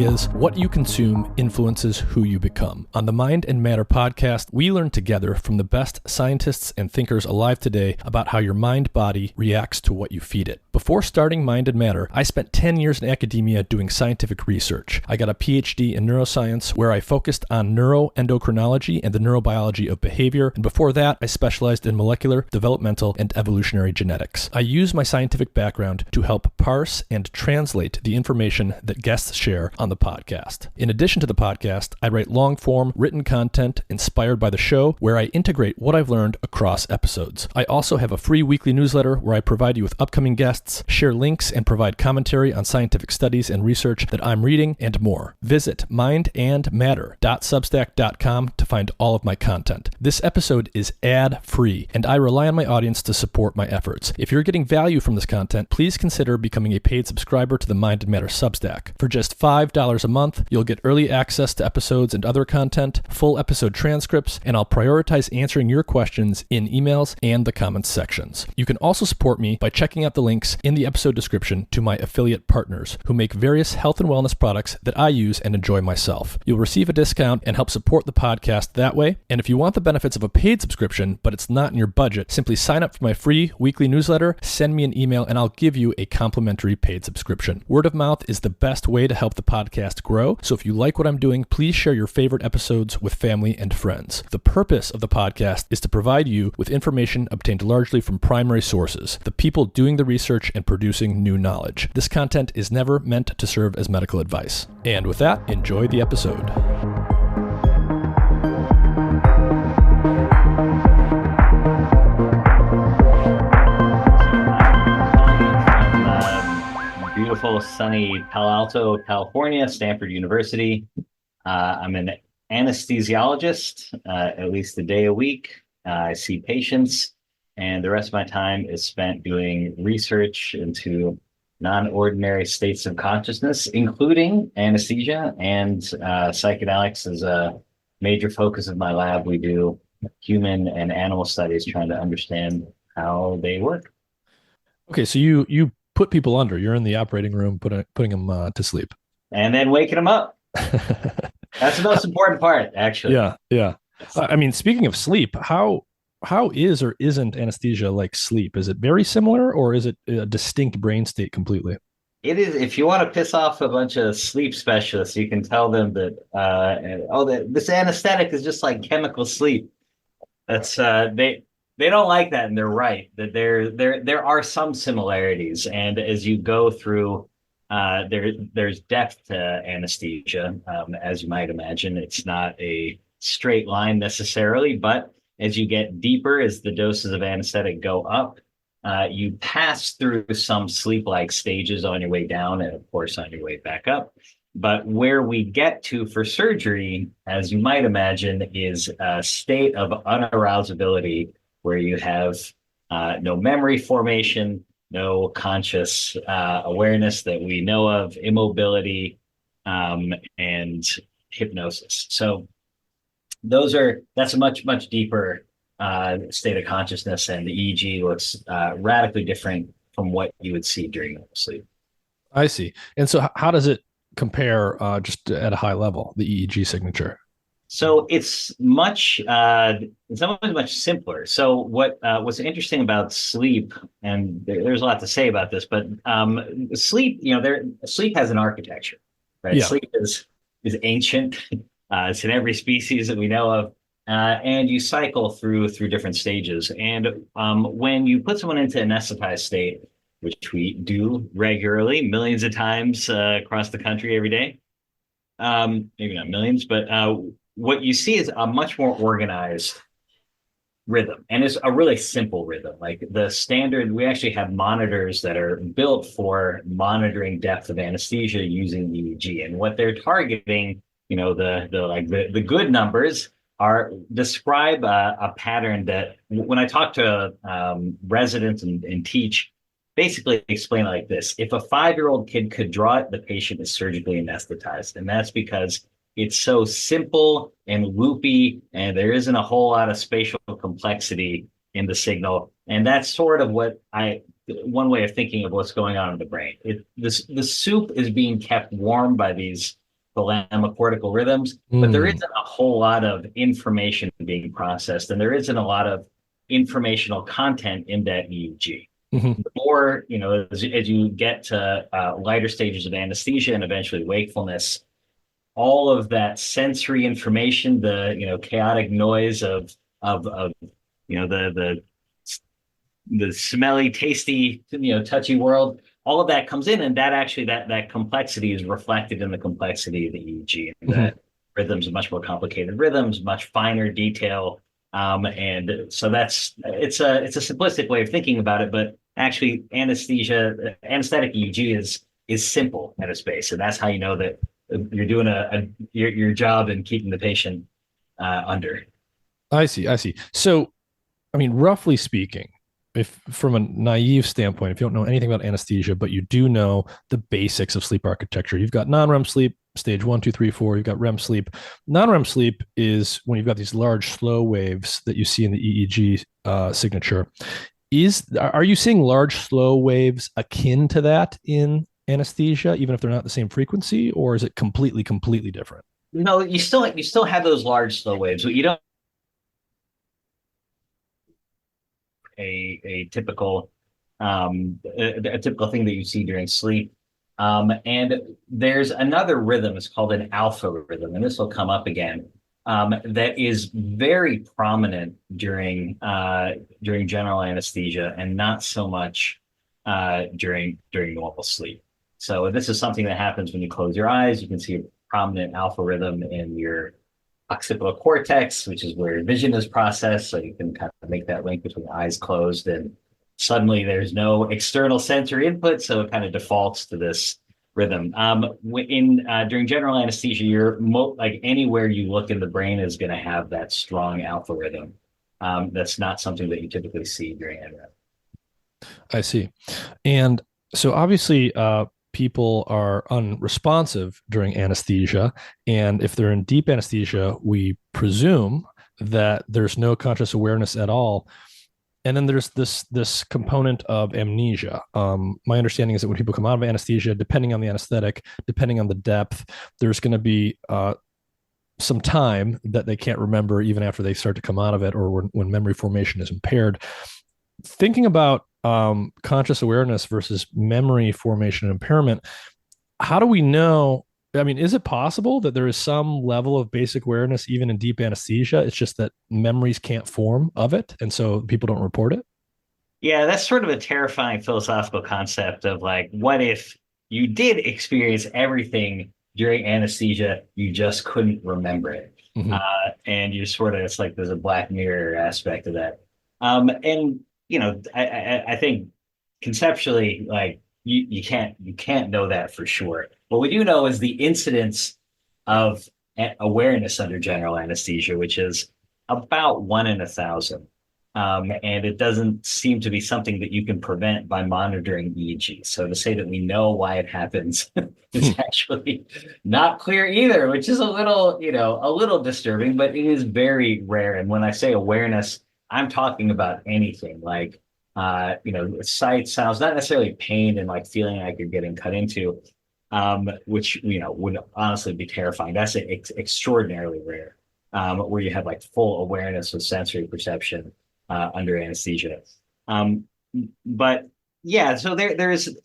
ideas. What you consume influences who you become. On the Mind and Matter podcast, we learn together from the best scientists and thinkers alive today about how your mind-body reacts to what you feed it. Before starting Mind and Matter, I spent 10 years in academia doing scientific research. I got a PhD in neuroscience where I focused on neuroendocrinology and the neurobiology of behavior, and before that, I specialized in molecular, developmental, and evolutionary genetics. I use my scientific background to help parse and translate the information that guests share on the podcast. In addition to the podcast, I write long-form written content inspired by the show where I integrate what I've learned across episodes. I also have a free weekly newsletter where I provide you with upcoming guests, share links, and provide commentary on scientific studies and research that I'm reading, and more. Visit mindandmatter.substack.com to find all of my content. This episode is ad-free, and I rely on my audience to support my efforts. If you're getting value from this content, please consider becoming a paid subscriber to the Mind and Matter Substack. For just $5 a month, you'll get early access to episodes and other content, full episode transcripts, and I'll prioritize answering your questions in emails and the comments sections. You can also support me by checking out the links in the episode description to my affiliate partners who make various health and wellness products that I use and enjoy myself. You'll receive a discount and help support the podcast that way. And if you want the benefits of a paid subscription, but it's not in your budget, simply sign up for my free weekly newsletter, send me an email, and I'll give you a complimentary paid subscription. Word of mouth is the best way to help the podcast grow. So if you like what I'm doing, please share your favorite episodes with family and friends. The purpose of the podcast is to provide you with information obtained largely from primary sources, the people doing the research and producing new knowledge. This content is never meant to serve as medical advice. And with that, enjoy the episode. Beautiful, sunny Palo Alto, California, Stanford University. I'm an anesthesiologist, at least a day a week. I see patients, and the rest of my time is spent doing research into non-ordinary states of consciousness, including anesthesia, and psychedelics is a major focus of my lab. We do human and animal studies trying to understand how they work. Okay, so you put people under. You're in the operating room putting them to sleep. And then waking them up. That's the most important part, actually. Yeah. I mean, speaking of sleep, how is or isn't anesthesia like sleep? Is it very similar, or is it a distinct brain state completely? It is. If you want to piss off a bunch of sleep specialists, you can tell them that this anesthetic is just like chemical sleep. That's they don't like that, and they're right. That there are some similarities, and as you go through, there's depth to anesthesia, as you might imagine. It's not a straight line necessarily, but as you get deeper, as the doses of anesthetic go up, you pass through some sleep-like stages on your way down, and of course on your way back up. But where we get to for surgery, as you might imagine, is a state of unarousability, where you have no memory formation, no conscious awareness that we know of, immobility, and hypnosis. So that's a much, much deeper state of consciousness, and the EEG looks radically different from what you would see during normal sleep. I see. And so how does it compare just at a high level, the EEG signature? So it's much simpler. So what's interesting about sleep, and there's a lot to say about this, but sleep, sleep has an architecture, right? Yeah. Sleep is ancient. It's in every species that we know of, and you cycle through different stages. And when you put someone into anesthetized state, which we do regularly, millions of times across the country every day, maybe not millions, but what you see is a much more organized rhythm, and it's a really simple rhythm. Like the standard, we actually have monitors that are built for monitoring depth of anesthesia using EEG, and what they're targeting, the good numbers are describe a pattern that when I talk to residents and teach, basically explain it like this: if a 5-year-old kid could draw it, the patient is surgically anesthetized, and that's because it's so simple and loopy, and there isn't a whole lot of spatial complexity in the signal. And that's sort of one way of thinking of what's going on in the brain. The soup is being kept warm by these thalamocortical rhythms, but there isn't a whole lot of information being processed, and there isn't a lot of informational content in that EEG. Mm-hmm. The more, as you get to lighter stages of anesthesia and eventually wakefulness, all of that sensory information, the chaotic noise of the smelly, tasty, touchy world, all of that comes in, and that actually that complexity is reflected in the complexity of the EEG. And that rhythms are much more complicated rhythms, much finer detail, and so it's a simplistic way of thinking about it, but actually anesthetic EEG is simple at its base, and that's how you know that you're doing your job in keeping the patient under. I see. So, I mean, roughly speaking, if from a naive standpoint, if you don't know anything about anesthesia, but you do know the basics of sleep architecture, you've got non-REM sleep, stage 1, 2, 3, 4, you've got REM sleep. Non-REM sleep is when you've got these large slow waves that you see in the EEG signature. Are you seeing large slow waves akin to that in anesthesia, even if they're not the same frequency, or is it completely different? No, you still have those large slow waves, but you don't a typical a typical thing that you see during sleep. And there's another rhythm, it's called an alpha rhythm, and this will come up again, that is very prominent during general anesthesia and not so much during normal sleep. So this is something that happens when you close your eyes. You can see a prominent alpha rhythm in your occipital cortex, which is where vision is processed. So you can kind of make that link between eyes closed and suddenly there's no external sensory input. So it kind of defaults to this rhythm. During general anesthesia, like anywhere you look in the brain is going to have that strong alpha rhythm. That's not something that you typically see during NREM. I see. And so obviously, people are unresponsive during anesthesia. And if they're in deep anesthesia, we presume that there's no conscious awareness at all. And then there's this component of amnesia. My understanding is that when people come out of anesthesia, depending on the anesthetic, depending on the depth, there's going to be some time that they can't remember even after they start to come out of it, or when memory formation is impaired. Thinking about conscious awareness versus memory formation and impairment, how do we know? I mean, is it possible that there is some level of basic awareness even in deep anesthesia? It's just that memories can't form of it, and so people don't report it? Yeah, that's sort of a terrifying philosophical concept of like, what if you did experience everything during anesthesia, you just couldn't remember it? Mm-hmm. And you sort of, it's like there's a Black Mirror aspect of that. And I think conceptually, like you can't know that for sure. What we do know is the incidence of awareness under general anesthesia, which is about 1 in 1,000. And it doesn't seem to be something that you can prevent by monitoring EEG. So to say that we know why it happens is actually not clear either, which is a little disturbing, but it is very rare. And when I say awareness, I'm talking about anything like, sight, sounds, not necessarily pain and like feeling like you're getting cut into, which, would honestly be terrifying. That's extraordinarily rare, where you have like full awareness of sensory perception under anesthesia. But yeah, so there is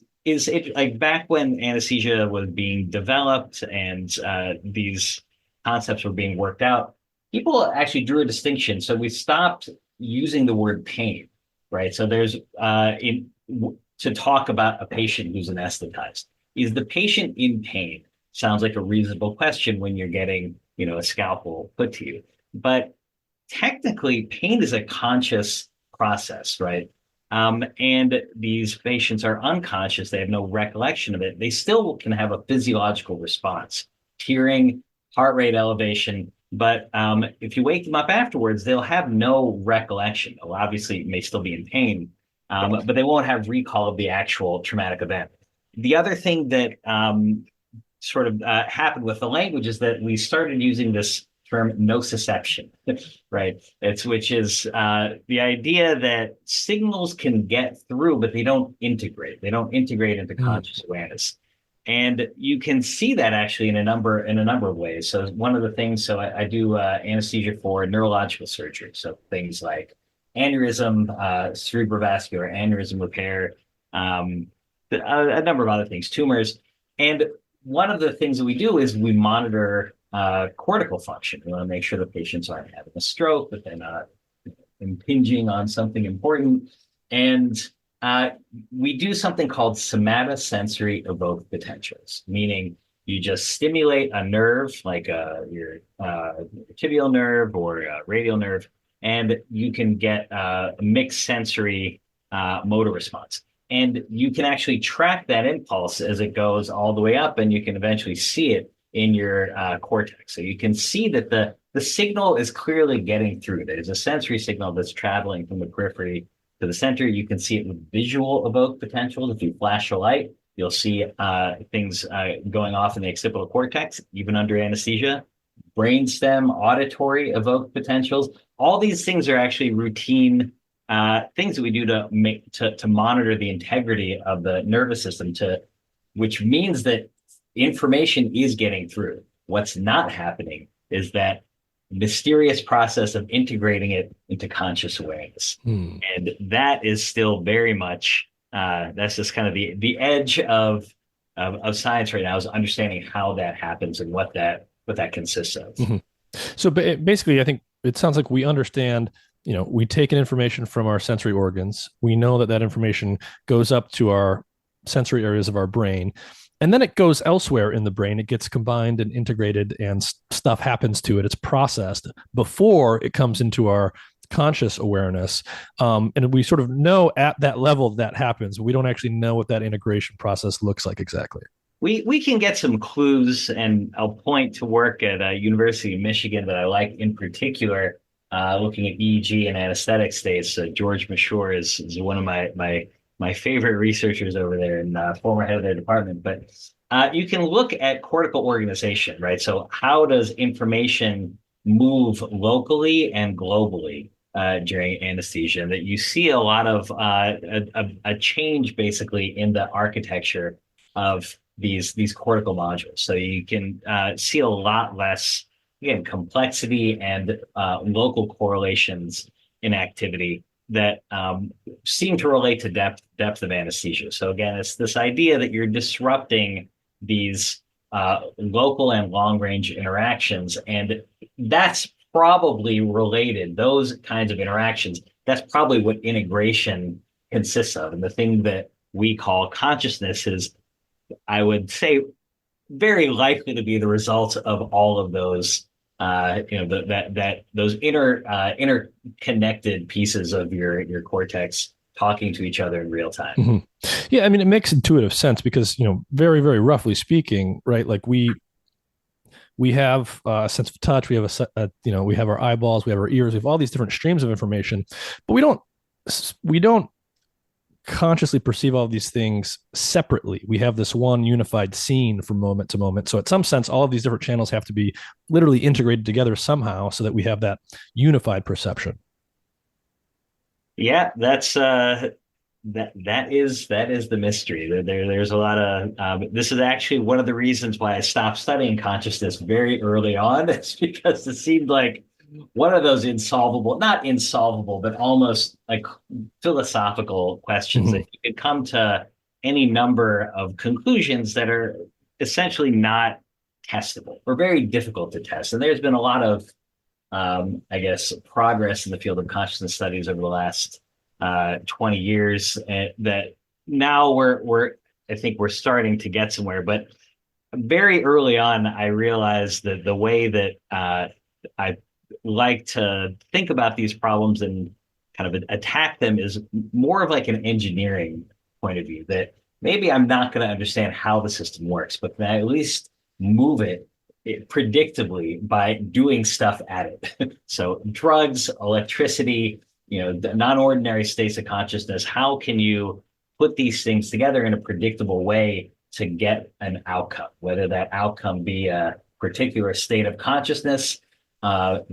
like back when anesthesia was being developed and these concepts were being worked out, people actually drew a distinction. So we stopped using the word pain, right? So there's to talk about a patient who's anesthetized. Is the patient in pain? Sounds like a reasonable question when you're getting, a scalpel put to you. But technically, pain is a conscious process, right? And these patients are unconscious. They have no recollection of it. They still can have a physiological response, tearing, heart rate elevation. But if you wake them up afterwards, they'll have no recollection. They'll obviously may still be in pain, but they won't have recall of the actual traumatic event. The other thing that sort of happened with the language is that we started using this term nociception, right? Which is the idea that signals can get through, but they don't integrate. They don't integrate into conscious awareness. And you can see that actually in a number of ways. So one of the things, I do anesthesia for neurological surgery. So things like aneurysm, cerebrovascular aneurysm repair, a number of other things, tumors. And one of the things that we do is we monitor cortical function. We want to make sure the patients aren't having a stroke, but they're not impinging on something important. And we do something called somatosensory evoked potentials, meaning you just stimulate a nerve like your tibial nerve or radial nerve, and you can get a mixed sensory motor response. And you can actually track that impulse as it goes all the way up, and you can eventually see it in your cortex. So you can see that the signal is clearly getting through. There's a sensory signal that's traveling from the periphery to the center. You can see it with visual evoked potentials. If you flash a light, you'll see things going off in the occipital cortex, even under anesthesia. Brainstem, auditory evoked potentials. All these things are actually routine things that we do to monitor the integrity of the nervous system, which means that information is getting through. What's not happening is that mysterious process of integrating it into conscious awareness. And that is still very much that's just kind of the edge of science right now, is understanding how that happens and what that consists of. Mm-hmm. So basically, I think it sounds like we understand, we take in information from our sensory organs. We know that information goes up to our sensory areas of our brain, and then it goes elsewhere in the brain. It gets combined and integrated, and stuff happens to it. It's processed before it comes into our conscious awareness. And we sort of know at that level that happens. We don't actually know what that integration process looks like exactly. We can get some clues, and I'll point to work at University of Michigan that I like in particular, looking at EEG and anesthetic states. George Mashore is one of my favorite researchers over there, and former head of their department. But you can look at cortical organization, right? So how does information move locally and globally during anesthesia? And that you see a lot of a change basically in the architecture of these cortical modules. So you can see a lot less, again, complexity and local correlations in activity that seem to relate to depth of anesthesia. So again, it's this idea that you're disrupting these local and long range interactions, and that's probably related. Those kinds of interactions, that's probably what integration consists of. And the thing that we call consciousness is, I would say, very likely to be the result of all of those, those interconnected pieces of your cortex talking to each other in real time. Mm-hmm. Yeah, I mean, it makes intuitive sense because, very, very roughly speaking, right? Like we have a sense of touch, we have we have our eyeballs, we have our ears, we have all these different streams of information, but we don't consciously perceive all of these things separately. We have this one unified scene from moment to moment. So, in some sense, all of these different channels have to be literally integrated together somehow so that we have that unified perception. Yeah, that's that is the mystery. There's a lot of this is actually one of the reasons why I stopped studying consciousness very early on. It's because it seemed like one of those not insolvable, but almost like philosophical questions that you could come to any number of conclusions that are essentially not testable or very difficult to test. And there's been a lot of, progress in the field of consciousness studies over the last 20 years that now I think we're starting to get somewhere. But very early on, I realized that the way that I like to think about these problems and kind of attack them is more of like an engineering point of view, that maybe I'm not going to understand how the system works, but can I at least move it predictably by doing stuff at it? So drugs, electricity, the non-ordinary states of consciousness, how can you put these things together in a predictable way to get an outcome, whether that outcome be a particular state of consciousness,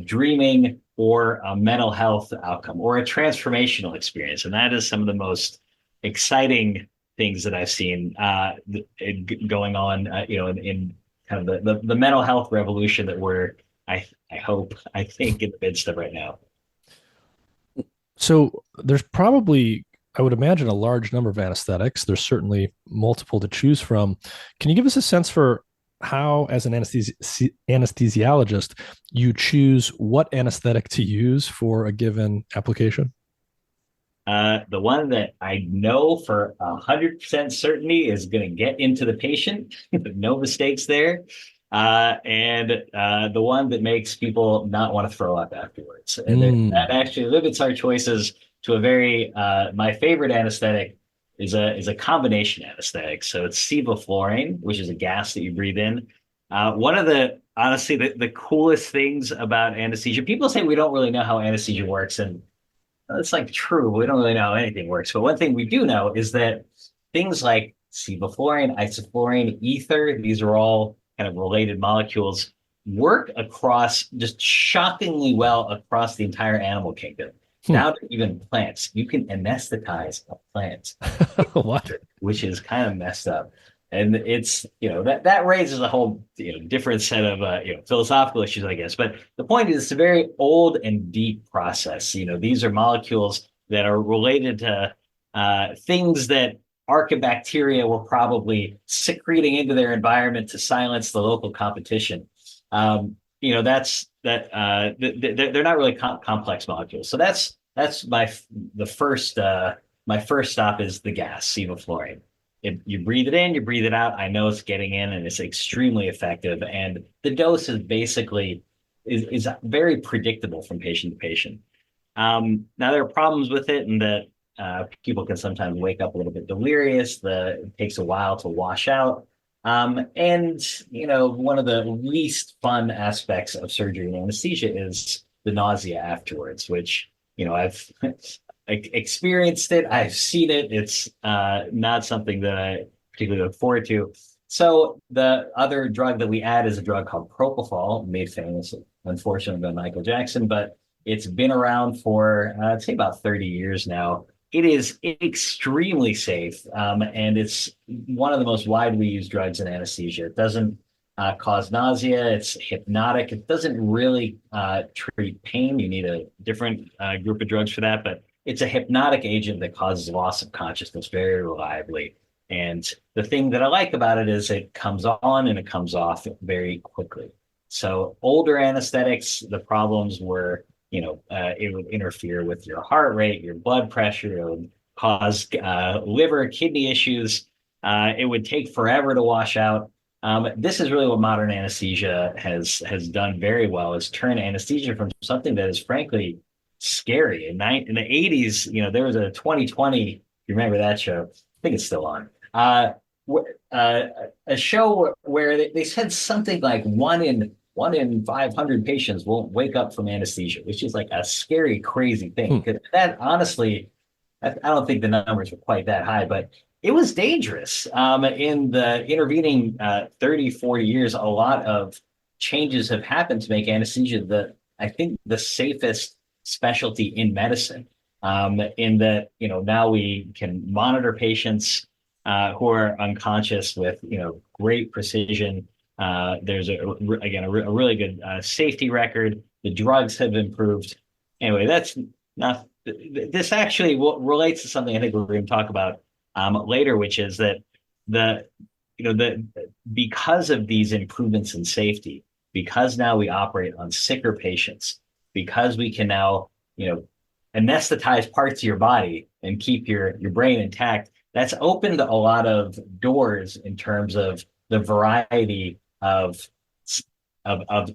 dreaming, or a mental health outcome, or a transformational experience. And that is some of the most exciting things that I've seen going on, in kind of the mental health revolution that I think in the midst of right now. So there's probably, I would imagine, a large number of anesthetics. There's certainly multiple to choose from. Can you give us a sense for how, as an anesthesiologist, you choose what anesthetic to use for a given application? The one that I know for 100% certainty is going to get into the patient, no mistakes there. And the one that makes people not want to throw up afterwards. And that actually limits our choices to a very, my favorite anesthetic is a combination anesthetic. So it's sevoflurane, which is a gas that you breathe in. One of honestly, the coolest things about anesthesia, people say we don't really know how anesthesia works. And it's like true. We don't really know how anything works. But one thing we do know is that things like sevoflurane, isoflurane, ether, these are all kind of related molecules, work across just shockingly well across the entire animal kingdom. Down to even plants. You can anesthetize a plant, What? which is kind of messed up. And it's, that raises a whole, different set of, philosophical issues, I guess. But the point is, it's a very old and deep process. These are molecules that are related to things that archaebacteria were probably secreting into their environment to silence the local competition. They're not really complex molecules. So that's my first stop is the gas, sevoflurane. You breathe it in, you breathe it out. I know it's getting in, and it's extremely effective. And the dose is basically is very predictable from patient to patient. Now there are problems with it, in that people can sometimes wake up a little bit delirious. It takes a while to wash out. And one of the least fun aspects of surgery and anesthesia is the nausea afterwards, which I've experienced it. I've seen it. It's not something that I particularly look forward to. So the other drug that we add is a drug called propofol, made famous, unfortunately, by Michael Jackson, but it's been around for, I'd say, about 30 years now. It is extremely safe, and it's one of the most widely used drugs in anesthesia. It doesn't cause nausea. It's hypnotic. It doesn't really treat pain. You need a different group of drugs for that, but it's a hypnotic agent that causes loss of consciousness very reliably. And the thing that I like about it is it comes on and it comes off very quickly. So older anesthetics, the problems were, it would interfere with your heart rate, your blood pressure, it would cause liver, kidney issues. It would take forever to wash out. This is really what modern anesthesia has done very well, is turn anesthesia from something that is frankly scary. In the 80s, there was a 2020, you remember that show? I think it's still on. A show where they said something like one in 500 patients won't wake up from anesthesia, which is like a scary, crazy thing. Because that, honestly, I don't think the numbers were quite that high, but it was dangerous. In the intervening 30, 40 years, a lot of changes have happened to make anesthesia I think the safest specialty in medicine, in that, now we can monitor patients who are unconscious with, great precision. There's a really good safety record. The drugs have improved. Anyway, that's not, this actually relates to something I think we're going to talk about later, which is that because of these improvements in safety, because now we operate on sicker patients, because we can now, anesthetize parts of your body and keep your brain intact, that's opened a lot of doors in terms of the variety of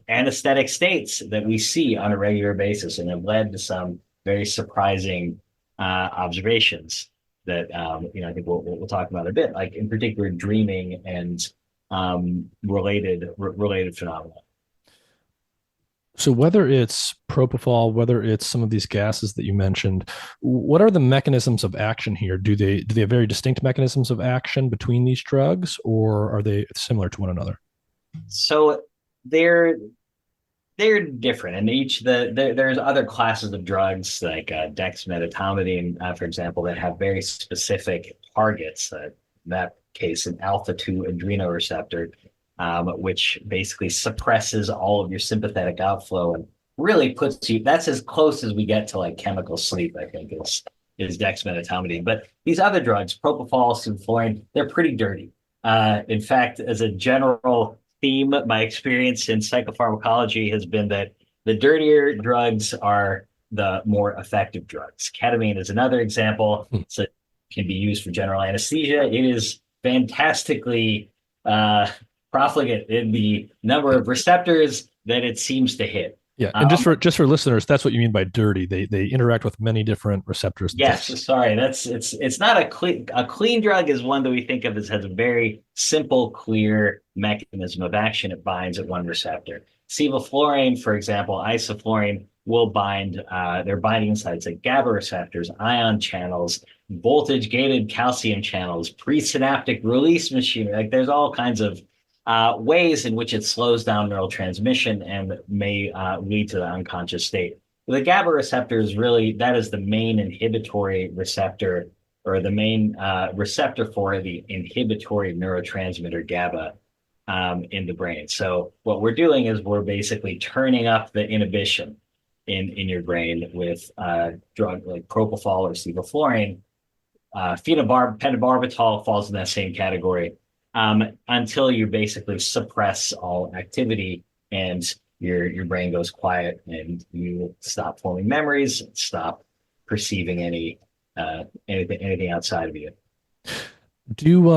anesthetic states that we see on a regular basis, and have led to some very surprising observations that I think we'll talk about a bit, like in particular dreaming and related phenomena. So whether it's propofol, whether it's some of these gases that you mentioned, what are the mechanisms of action here? Do they have very distinct mechanisms of action between these drugs, or are they similar to one another? So they're they're different, and there's other classes of drugs like dexmedetomidine, for example, that have very specific targets. In that case, an alpha-2 adrenoreceptor, which basically suppresses all of your sympathetic outflow and really puts you. That's as close as we get to like chemical sleep, I think, is dexmedetomidine. But these other drugs, propofol, sevoflurane, they're pretty dirty. In fact, as a general theme, my experience in psychopharmacology has been that the dirtier drugs are the more effective drugs. Ketamine is another example. So it can be used for general anesthesia. It is fantastically profligate in the number of receptors that it seems to hit. Yeah, and just for listeners, that's what you mean by dirty. They interact with many different receptors. Yes, sorry. It's not a clean drug is one that we think of as has a very simple, clear mechanism of action. It binds at one receptor. Sevoflurane, for example, isoflurane will bind their binding sites at GABA receptors, ion channels, voltage gated calcium channels, presynaptic release machinery. Like there's all kinds of ways in which it slows down neural transmission and may lead to the unconscious state. The GABA receptor is really, that is the main inhibitory receptor, or the main receptor for the inhibitory neurotransmitter GABA in the brain. So what we're doing is we're basically turning up the inhibition in your brain with drug like propofol or sevoflurane. Phenobarbital falls in that same category. Until you basically suppress all activity and your brain goes quiet and you stop forming memories, stop perceiving anything outside of you.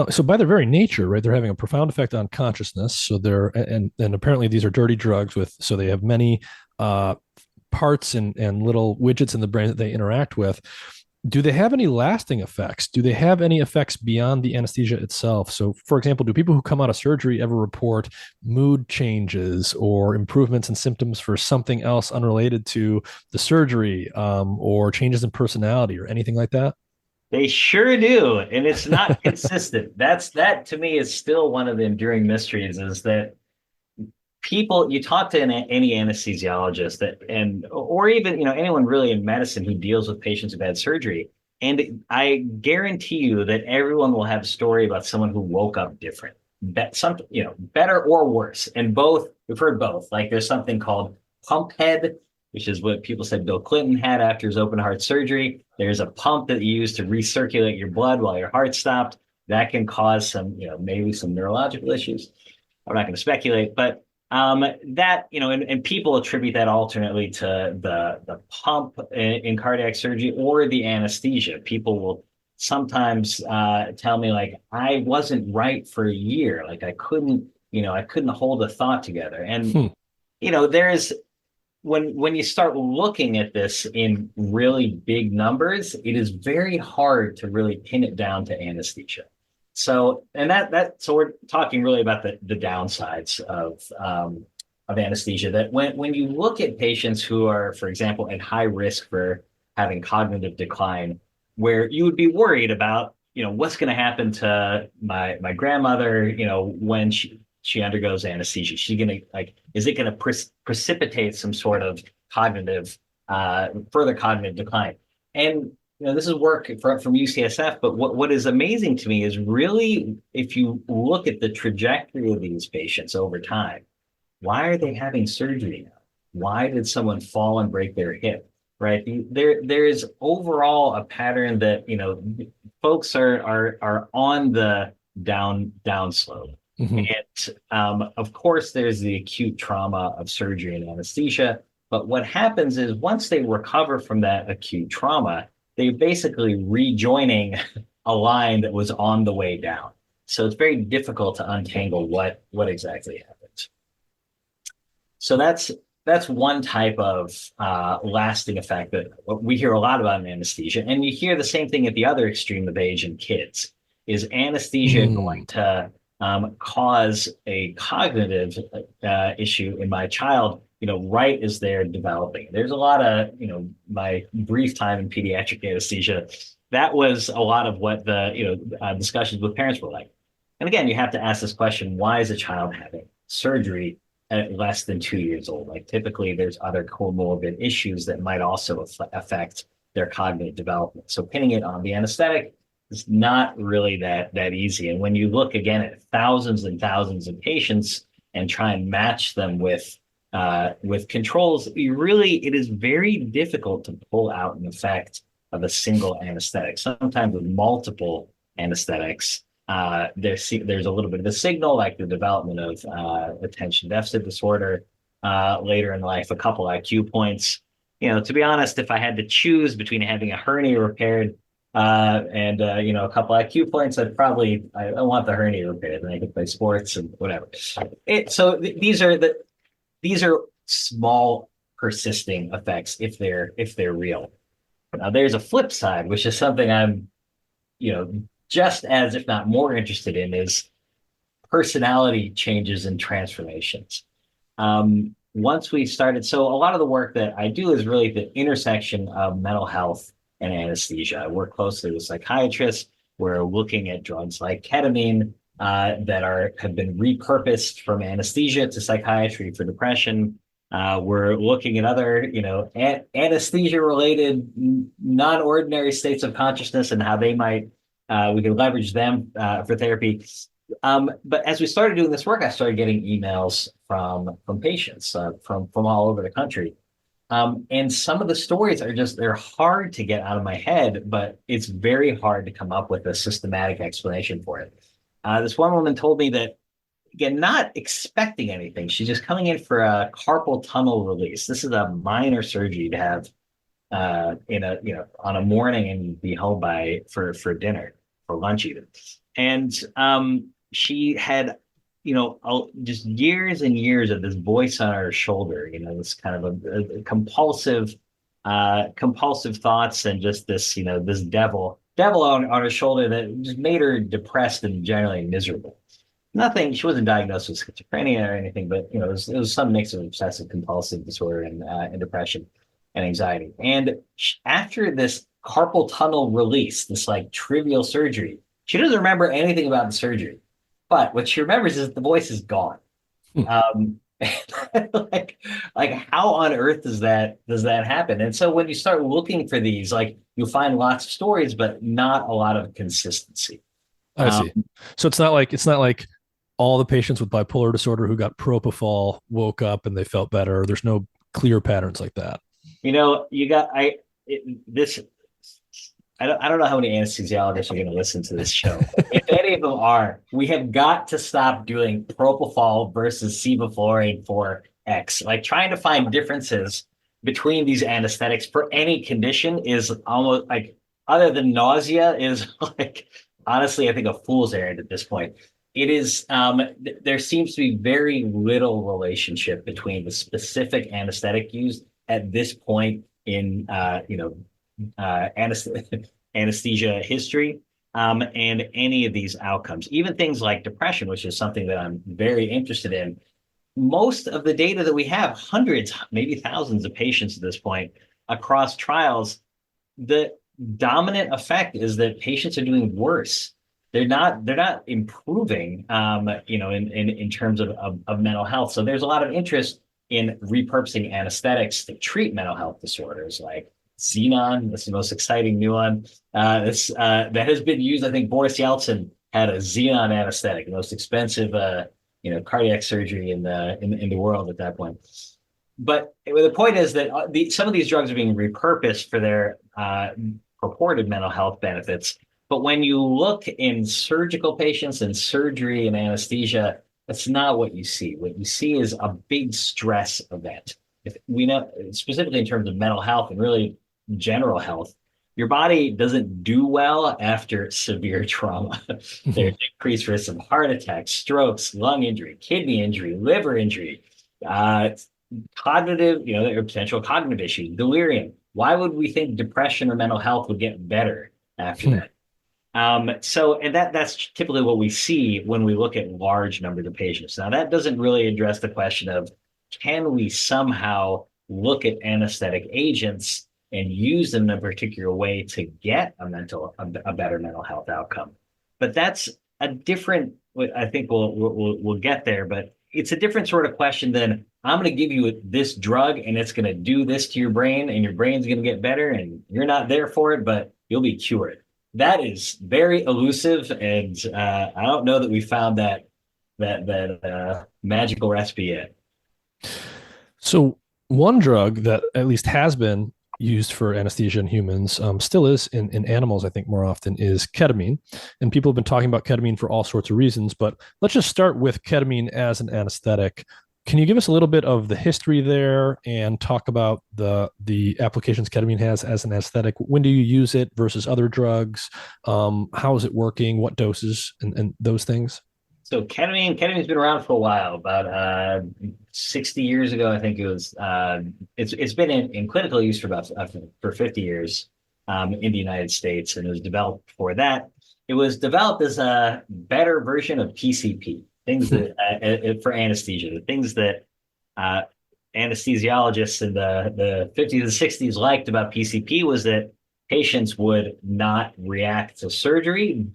So by their very nature, right, they're having a profound effect on consciousness. So they're and apparently these are dirty drugs so they have many parts and little widgets in the brain that they interact with. Do they have any lasting effects? Do they have any effects beyond the anesthesia itself? So, for example, do people who come out of surgery ever report mood changes or improvements in symptoms for something else unrelated to the surgery, or changes in personality or anything like that? They sure do, and it's not consistent. That to me is still one of the enduring mysteries, is that people, you talk to any anesthesiologist or even anyone really in medicine who deals with patients who've had surgery, and I guarantee you that everyone will have a story about someone who woke up different, better or worse. And both, we've heard both. Like there's something called pump head, which is what people said Bill Clinton had after his open heart surgery. There's a pump that you use to recirculate your blood while your heart stopped. That can cause some, maybe some neurological issues. I'm not going to speculate, but and people attribute that alternately to the pump in cardiac surgery or the anesthesia. People will sometimes tell me like, I wasn't right for a year. Like I couldn't hold a thought together. And, there's, when you start looking at this in really big numbers, it is very hard to really pin it down to anesthesia. So, so we're talking really about the downsides of anesthesia. That when you look at patients who are, for example, at high risk for having cognitive decline, where you would be worried about, what's going to happen to my grandmother, when she undergoes anesthesia. She's going to is it going to precipitate some sort of further cognitive decline? And this is work from UCSF, but what is amazing to me is really, if you look at the trajectory of these patients over time, why are they having surgery now? Why did someone fall and break their hip? Right? There is overall a pattern that folks are on the down slope. Mm-hmm. And of course, there's the acute trauma of surgery and anesthesia. But what happens is once they recover from that acute trauma, they're basically rejoining a line that was on the way down. So it's very difficult to untangle what exactly happened. So that's one type of lasting effect that we hear a lot about in anesthesia. And you hear the same thing at the other extreme of age in kids. Is anesthesia going to cause a cognitive issue in my child, right as they're developing? There's a lot of, my brief time in pediatric anesthesia, that was a lot of what the, discussions with parents were like. And again, you have to ask this question, why is a child having surgery? less than 2 years old. Like typically there's other comorbid issues that might also affect their cognitive development. So pinning it on the anesthetic is not really that easy. And when you look again at thousands and thousands of patients and try and match them with controls, it is very difficult to pull out an effect of a single anesthetic. Sometimes with multiple anesthetics, there's a little bit of a signal, like the development of attention deficit disorder later in life, a couple IQ points. To be honest, if I had to choose between having a hernia repaired and a couple IQ points, I want the hernia repaired, and I can play sports and whatever. These are small persisting effects if they're real. Now there's a flip side, which is something I'm just as, if not more interested in, is personality changes and transformations. Once we started, so a lot of the work that I do is really the intersection of mental health and anesthesia. I work closely with psychiatrists. We're looking at drugs like ketamine that have been repurposed from anesthesia to psychiatry for depression. We're looking at other, anesthesia-related non-ordinary states of consciousness and how they might we can leverage them for therapy. But as we started doing this work, I started getting emails from patients from all over the country. And some of the stories they're hard to get out of my head, but it's very hard to come up with a systematic explanation for it. This one woman told me that, again, not expecting anything. She's just coming in for a carpal tunnel release. This is a minor surgery to have on a morning and be home for dinner, for lunch even. And she had just years and years of this voice on her shoulder, this kind of a compulsive thoughts, and just this this devil on her shoulder that just made her depressed and generally miserable. She wasn't diagnosed with schizophrenia or anything, but it was some mix of obsessive compulsive disorder and depression and anxiety. And after this carpal tunnel release, this like trivial surgery, she doesn't remember anything about the surgery, but what she remembers is the voice is gone. Like how on earth does that happen? And so when you start looking for these, like, you'll find lots of stories, but not a lot of consistency. I see. So it's not like all the patients with bipolar disorder who got propofol woke up and they felt better. There's no clear patterns like that. I don't know how many anesthesiologists are going to listen to this show. If any of them are, we have got to stop doing propofol versus sevoflurane for X. Like, trying to find differences between these anesthetics for any condition is almost like, other than nausea, is like, honestly, I think a fool's errand at this point. It is, there seems to be very little relationship between the specific anesthetic used at this point in, anesthesia history, and any of these outcomes. Even things like depression, which is something that I'm very interested in. Most of the data that we have, hundreds, maybe thousands of patients at this point across trials, the dominant effect is that patients are doing worse. They're not improving, in terms of mental health. So there's a lot of interest in repurposing anesthetics to treat mental health disorders like Xenon. That's the most exciting new one. That has been used. I think Boris Yeltsin had a Xenon anesthetic, the most expensive, cardiac surgery in the world at that point. But the point is that some of these drugs are being repurposed for their purported mental health benefits. But when you look in surgical patients and surgery and anesthesia, that's not what you see. What you see is a big stress event. If we know, specifically in terms of mental health and really general health, your body doesn't do well after severe trauma. There's increased risk of heart attacks, strokes, lung injury, kidney injury, liver injury, cognitive, there are potential cognitive issues, delirium. Why would we think depression or mental health would get better after that? And that's typically what we see when we look at large numbers of patients. Now, that doesn't really address the question of, can we somehow look at anesthetic agents and use them in a particular way to get a better mental health outcome? But that's a different, I think we'll get there, but it's a different sort of question than I'm going to give you this drug and it's going to do this to your brain and your brain's going to get better and you're not there for it, but you'll be cured. That is very elusive, and I don't know that we found that magical recipe yet. So one drug that at least has been used for anesthesia in humans, still is in animals, I think more often, is ketamine. And people have been talking about ketamine for all sorts of reasons, but let's just start with ketamine as an anesthetic. Can you give us a little bit of the history there and talk about the applications ketamine has as an anesthetic? When do you use it versus other drugs? How is it working? What doses and those things? So ketamine's been around for a while, about 60 years ago, I think it was. It's been in clinical use for about for 50 years in the United States, and it was developed for that. It was developed as a better version of PCP, things that for anesthesia, the things that anesthesiologists in the 50s and 60s liked about PCP was that patients would not react to surgery,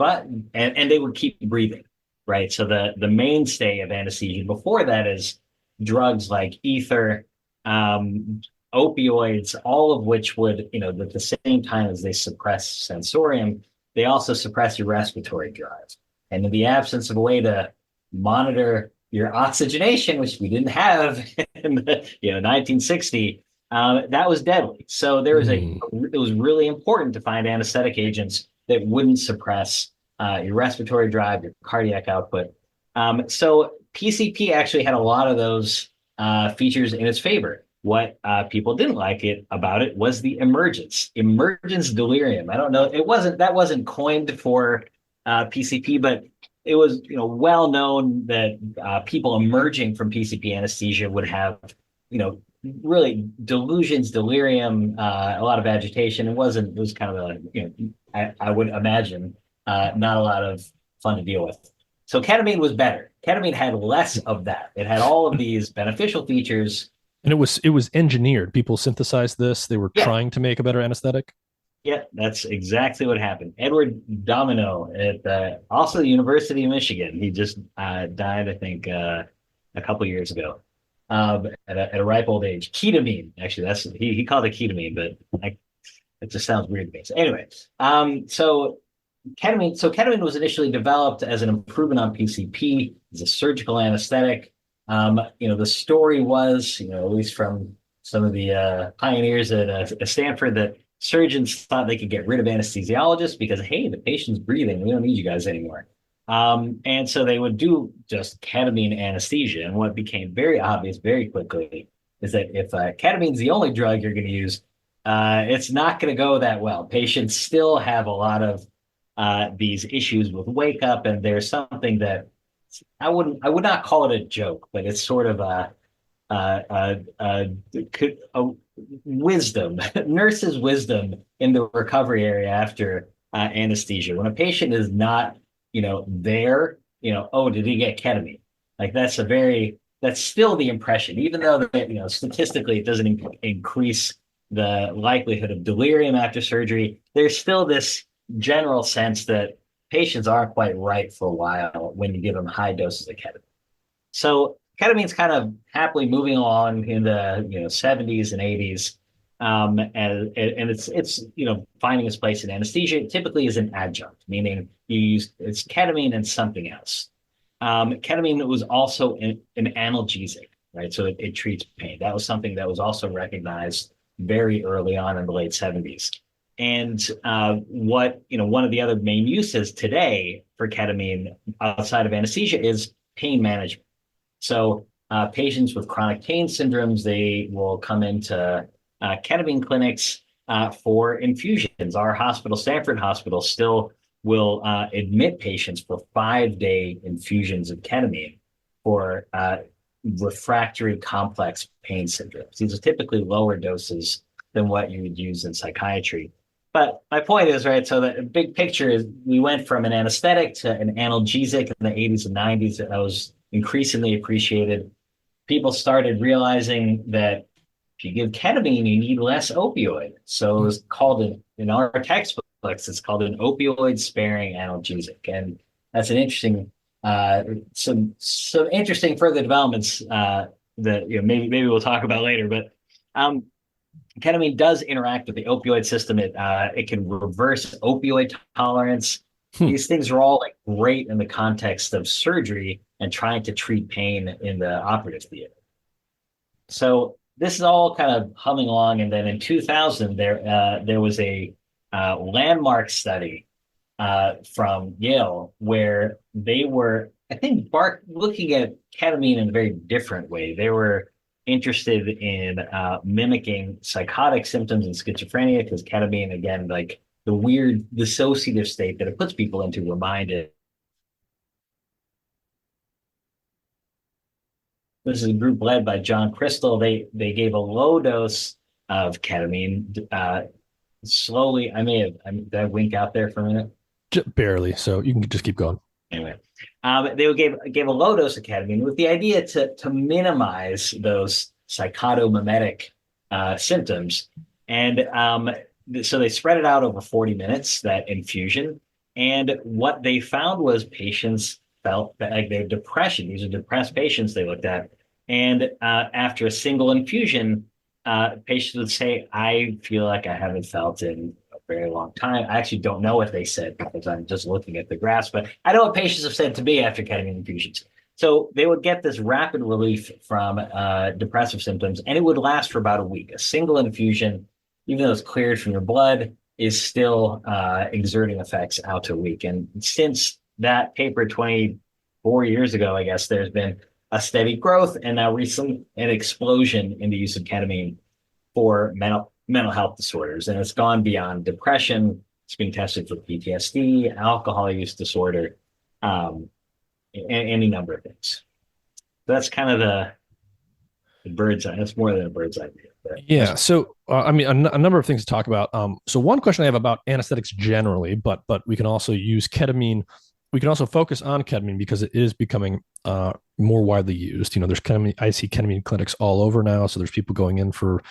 and they would keep breathing. Right. So the mainstay of anesthesia before that is drugs like ether, opioids, all of which would, at the same time as they suppress sensorium, they also suppress your respiratory drive. And in the absence of a way to monitor your oxygenation, which we didn't have in the 1960, that was deadly. So it was really important to find anesthetic agents that wouldn't suppress your respiratory drive, your cardiac output. So PCP actually had a lot of those features in its favor. What people didn't like about it was the emergence delirium. I don't know. That wasn't coined for PCP, but it was well known that people emerging from PCP anesthesia would have really delusions, delirium, a lot of agitation. It was kind of I would imagine. Not a lot of fun to deal with. So ketamine was better. Ketamine had less of that. It had all of these beneficial features. And it was engineered. People synthesized this. They were trying to make a better anesthetic. Yeah, that's exactly what happened. Edward Domino at also the University of Michigan. He just died, I think, a couple years ago at a ripe old age. Ketamine, actually, he called it ketamine, but it just sounds weird to me. So anyway, so ketamine was initially developed as an improvement on PCP, as a surgical anesthetic. The story was, at least from some of the pioneers at Stanford, that surgeons thought they could get rid of anesthesiologists because, hey, the patient's breathing. We don't need you guys anymore. And so they would do just ketamine anesthesia. And what became very obvious very quickly is that if ketamine's the only drug you're going to use, it's not going to go that well. Patients still have a lot of these issues with wake up, and there's something that I would not call it a joke, but it's sort of a wisdom, nurses' wisdom in the recovery area after anesthesia. When a patient is not, there, oh, did he get ketamine? Like that's still the impression, even though statistically it doesn't increase the likelihood of delirium after surgery. There's still this general sense that patients aren't quite right for a while when you give them high doses of ketamine. So ketamine's kind of happily moving along in the 70s and 80s, and it's finding its place in anesthesia. It typically is an adjunct, meaning it's ketamine and something else. Ketamine was also an analgesic, right? So it treats pain. That was something that was also recognized very early on in the late 70s. And one of the other main uses today for ketamine outside of anesthesia is pain management. So patients with chronic pain syndromes, they will come into ketamine clinics for infusions. Our hospital, Stanford Hospital, still will admit patients for 5-day infusions of ketamine for refractory complex pain syndromes. These are typically lower doses than what you would use in psychiatry. But my point is, right, so the big picture is we went from an anesthetic to an analgesic in the 80s and 90s that was increasingly appreciated. People started realizing that if you give ketamine, you need less opioid. So it was called, in our textbooks, it's called an opioid-sparing analgesic. And that's an interesting some interesting further developments that maybe we'll talk about later. But ketamine does interact with the opioid system. It can reverse opioid tolerance. These things are all like great in the context of surgery and trying to treat pain in the operative theater. So this is all kind of humming along, and then in 2000 there was a landmark study from Yale where they were, I think, looking at ketamine in a very different way. They were interested in mimicking psychotic symptoms in schizophrenia because ketamine, again, like the weird dissociative state that it puts people into, reminded. This is a group led by John Crystal. They gave a low dose of ketamine slowly. Did I wink out there for a minute? Just barely. So you can just keep going. Anyway, they gave a low dose of ketamine with the idea to minimize those psychotomimetic symptoms. And so they spread it out over 40 minutes, that infusion. And what they found was patients felt that like their depression, these are depressed patients they looked at. And after a single infusion, patients would say, I feel like I haven't felt in a very long time. I actually don't know what they said because I'm just looking at the graphs, but I know what patients have said to me after ketamine infusions. So they would get this rapid relief from depressive symptoms, and it would last for about a week. A single infusion, even though it's cleared from your blood, is still exerting effects out to a week. And since that paper 24 years ago, I guess, there's been a steady growth and now recently an explosion in the use of ketamine for mental health disorders. And it's gone beyond depression. It's being tested for PTSD, alcohol use disorder, any number of things. So that's kind of the bird's eye. That's more than a bird's eye view. Yeah. So, a number of things to talk about. So one question I have about anesthetics generally, but we can also use ketamine. We can also focus on ketamine because it is becoming more widely used. There's ketamine. I see ketamine clinics all over now. So there's people going in for,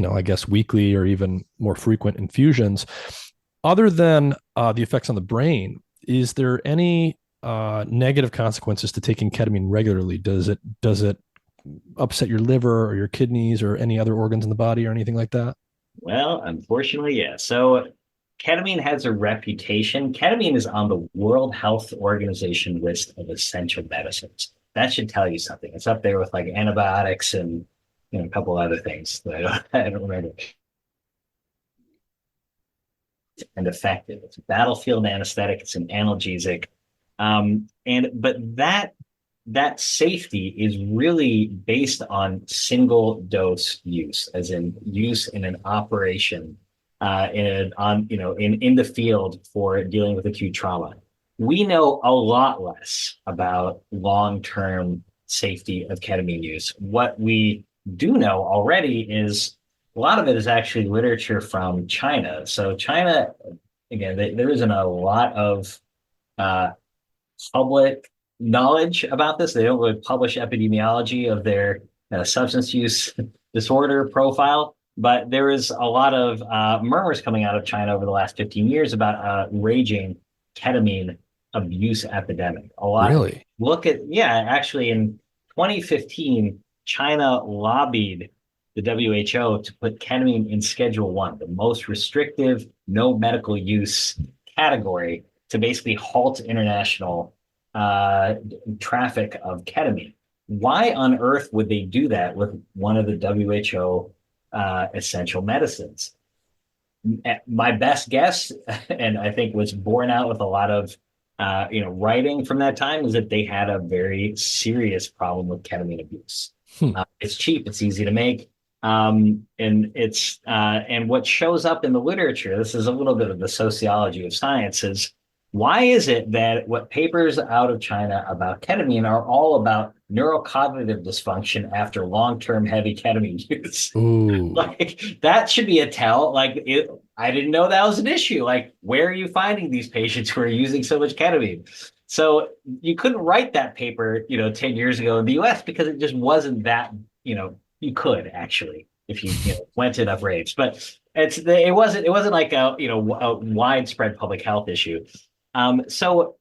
I guess weekly or even more frequent infusions. Other than the effects on the brain, is there any negative consequences to taking ketamine regularly? Does it upset your liver or your kidneys or any other organs in the body or anything like that? Well, unfortunately, yeah. So ketamine has a reputation. Ketamine is on the World Health Organization list of essential medicines. That should tell you something. It's up there with like antibiotics and a couple other things that I don't remember. And effective. It's a battlefield anesthetic. It's an analgesic. But that safety is really based on single dose use, as in use in an operation in the field for dealing with acute trauma. We know a lot less about long-term safety of ketamine use. What we do know already is a lot of it is actually literature from China. So China, again, there isn't a lot of public knowledge about this. They don't really publish epidemiology of their substance use disorder profile, but there is a lot of murmurs coming out of China over the last 15 years about a raging ketamine abuse epidemic. A lot. Really? Actually in 2015, China lobbied the WHO to put ketamine in Schedule 1, the most restrictive, no medical use category, to basically halt international traffic of ketamine. Why on earth would they do that with one of the WHO essential medicines? My best guess, and I think was borne out with a lot of writing from that time, is that they had a very serious problem with ketamine abuse. It's cheap, it's easy to make, and it's and what shows up in the literature. This is a little bit of the sociology of science. Is why is it that what papers out of China about ketamine are all about neurocognitive dysfunction after long-term heavy ketamine use? Like that should be a tell. I didn't know that was an issue. Like, where are you finding these patients who are using so much ketamine? So you couldn't write that paper, 10 years ago in the US because it just wasn't that, you could actually if you, went enough raves, but it wasn't like a widespread public health issue. So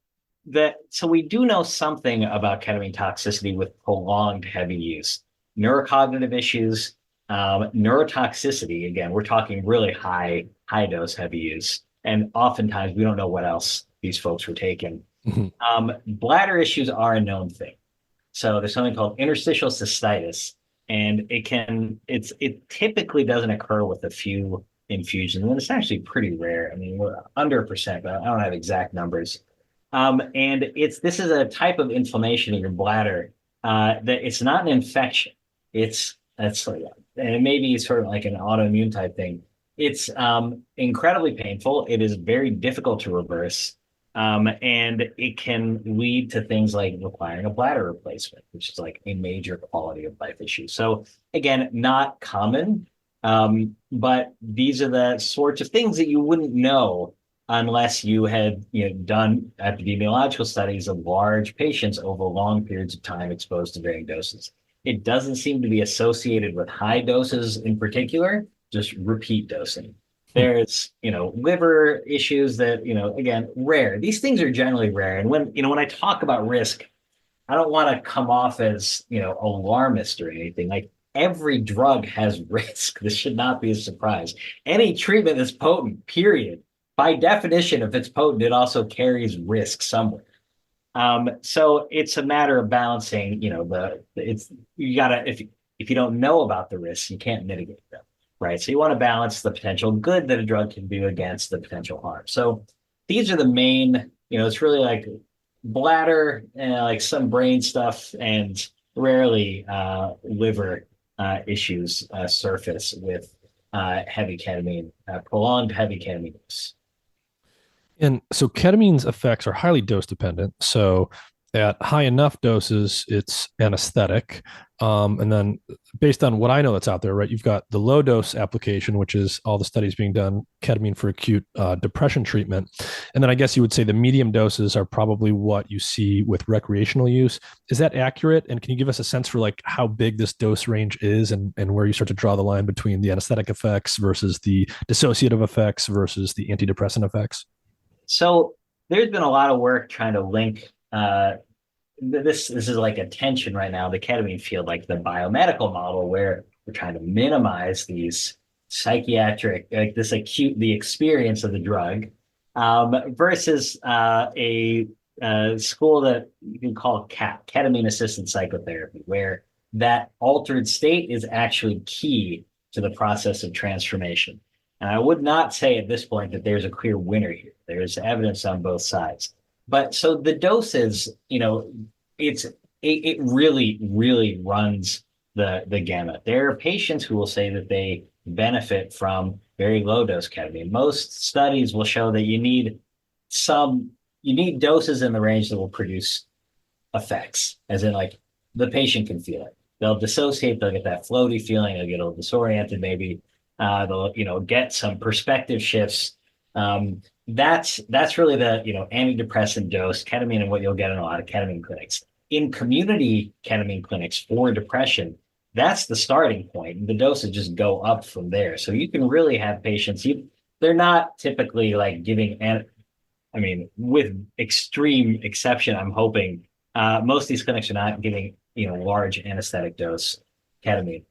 So we do know something about ketamine toxicity with prolonged heavy use. Neurocognitive issues, neurotoxicity. Again, we're talking really high dose heavy use, and oftentimes we don't know what else these folks were taking. Bladder issues are a known thing. So there's something called interstitial cystitis, and it typically doesn't occur with a few infusions, and it's actually pretty rare. I mean, we're under 1%, but I don't have exact numbers. And this is a type of inflammation in your bladder that it's not an infection. And it may be sort of like an autoimmune type thing. It's incredibly painful. It is very difficult to reverse. And it can lead to things like requiring a bladder replacement, which is like a major quality of life issue. So again, not common, but these are the sorts of things that you wouldn't know unless you had done epidemiological studies of large patients over long periods of time exposed to varying doses. It doesn't seem to be associated with high doses in particular, just repeat dosing. There's, liver issues that, again, rare. These things are generally rare. And when I talk about risk, I don't want to come off as, alarmist or anything. Like every drug has risk. This should not be a surprise. Any treatment that's potent, period. By definition, if it's potent, it also carries risk somewhere. So it's a matter of balancing, if you don't know about the risks, you can't mitigate them. Right. So you want to balance the potential good that a drug can do against the potential harm. So these are the main, it's really like bladder and like some brain stuff, and rarely liver issues surface with heavy ketamine, prolonged heavy ketamine use. And so ketamine's effects are highly dose dependent. So at high enough doses, it's anesthetic. And then based on what I know that's out there, right, you've got the low dose application, which is all the studies being done, ketamine for acute depression treatment. And then I guess you would say the medium doses are probably what you see with recreational use. Is that accurate? And can you give us a sense for like how big this dose range is and where you start to draw the line between the anesthetic effects versus the dissociative effects versus the antidepressant effects? So there's been a lot of work trying to link this is like a tension right now, the ketamine field, like the biomedical model, where we're trying to minimize these psychiatric, like the experience of the drug, versus a school that you can call ketamine-assisted psychotherapy, where that altered state is actually key to the process of transformation. And I would not say at this point that there's a clear winner here. There's evidence on both sides. But so the doses, it really, really runs the gamut. There are patients who will say that they benefit from very low dose ketamine. Most studies will show that you need doses in the range that will produce effects, as in like the patient can feel it. They'll dissociate, they'll get that floaty feeling, they'll get a little disoriented maybe. They'll get some perspective shifts. That's really the antidepressant dose ketamine, and what you'll get in a lot of ketamine clinics. In community ketamine clinics for depression, that's the starting point. The doses just go up from there. So you can really have patients. They're not typically like giving. With extreme exception, I'm hoping most of these clinics are not giving large anesthetic dose ketamine.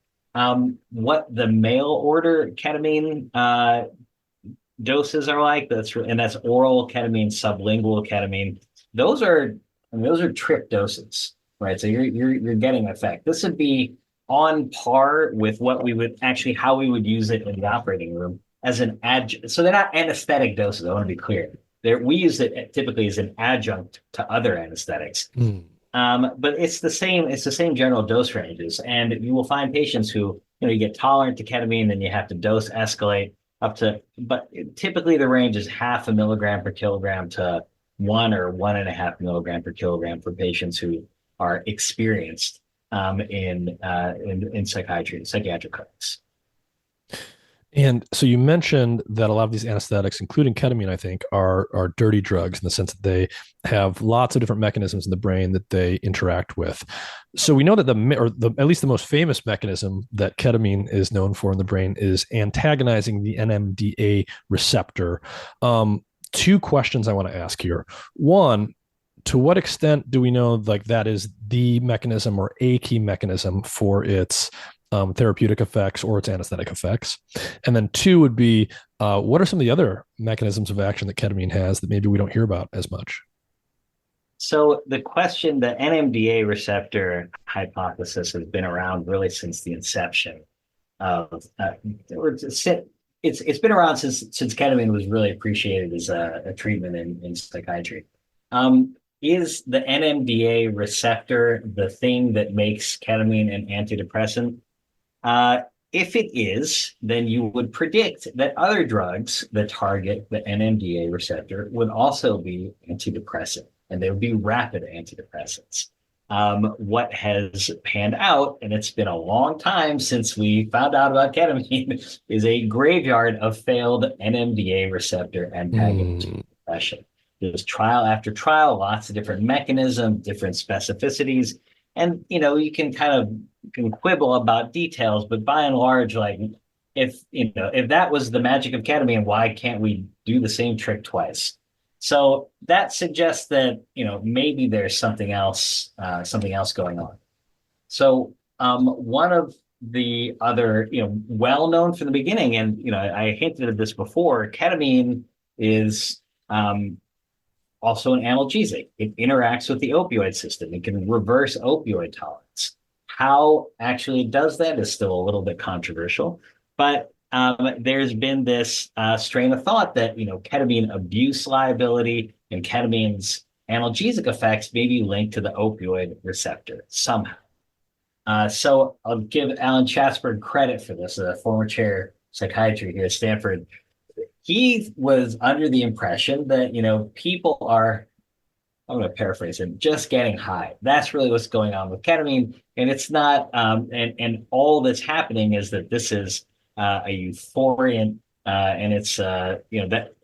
What the mail order ketamine doses are like, that's oral ketamine, sublingual ketamine. Those are trip doses, right? So you're getting effect. This would be on par with how we would use it in the operating room as an adjunct. So they're not anesthetic doses. I want to be clear. We use it typically as an adjunct to other anesthetics. But it's the same general dose ranges. And you will find patients who, you get tolerant to ketamine, then you have to dose escalate but typically the range is 0.5 milligram per kilogram to 1 or 1.5 milligram per kilogram for patients who are experienced in psychiatric clinics. And so you mentioned that a lot of these anesthetics, including ketamine, I think, are dirty drugs in the sense that they have lots of different mechanisms in the brain that they interact with. So we know that at least the most famous mechanism that ketamine is known for in the brain is antagonizing the NMDA receptor. Two questions I want to ask here. One, to what extent do we know like that is the mechanism or a key mechanism for its therapeutic effects or its anesthetic effects? And then two would be, what are some of the other mechanisms of action that ketamine has that maybe we don't hear about as much? So the NMDA receptor hypothesis has been around really since the inception of, it's been around since ketamine was really appreciated as a treatment in psychiatry. Is the NMDA receptor the thing that makes ketamine an antidepressant? If it is, then you would predict that other drugs that target the NMDA receptor would also be antidepressant, and they would be rapid antidepressants. What has panned out, and it's been a long time since we found out about ketamine, is a graveyard of failed NMDA receptor antagonists for depression. There's trial after trial, lots of different mechanisms, different specificities, and you can quibble about details, but by and large, like if that was the magic of ketamine, why can't we do the same trick twice? So that suggests that maybe there's something else going on. So one of the other well known from the beginning, and I hinted at this before, ketamine is also an analgesic. It interacts with the opioid system. It can reverse opioid tolerance. How actually it does that is still a little bit controversial, but there's been this strain of thought that ketamine abuse liability and ketamine's analgesic effects may be linked to the opioid receptor somehow. So I'll give Alan Chatsberg credit for this, a former chair of psychiatry here at Stanford. He was under the impression that people are, I'm going to paraphrase him, just getting high. That's really what's going on with ketamine, and it's not. And all that's happening is that this is a euphoriant, and it's that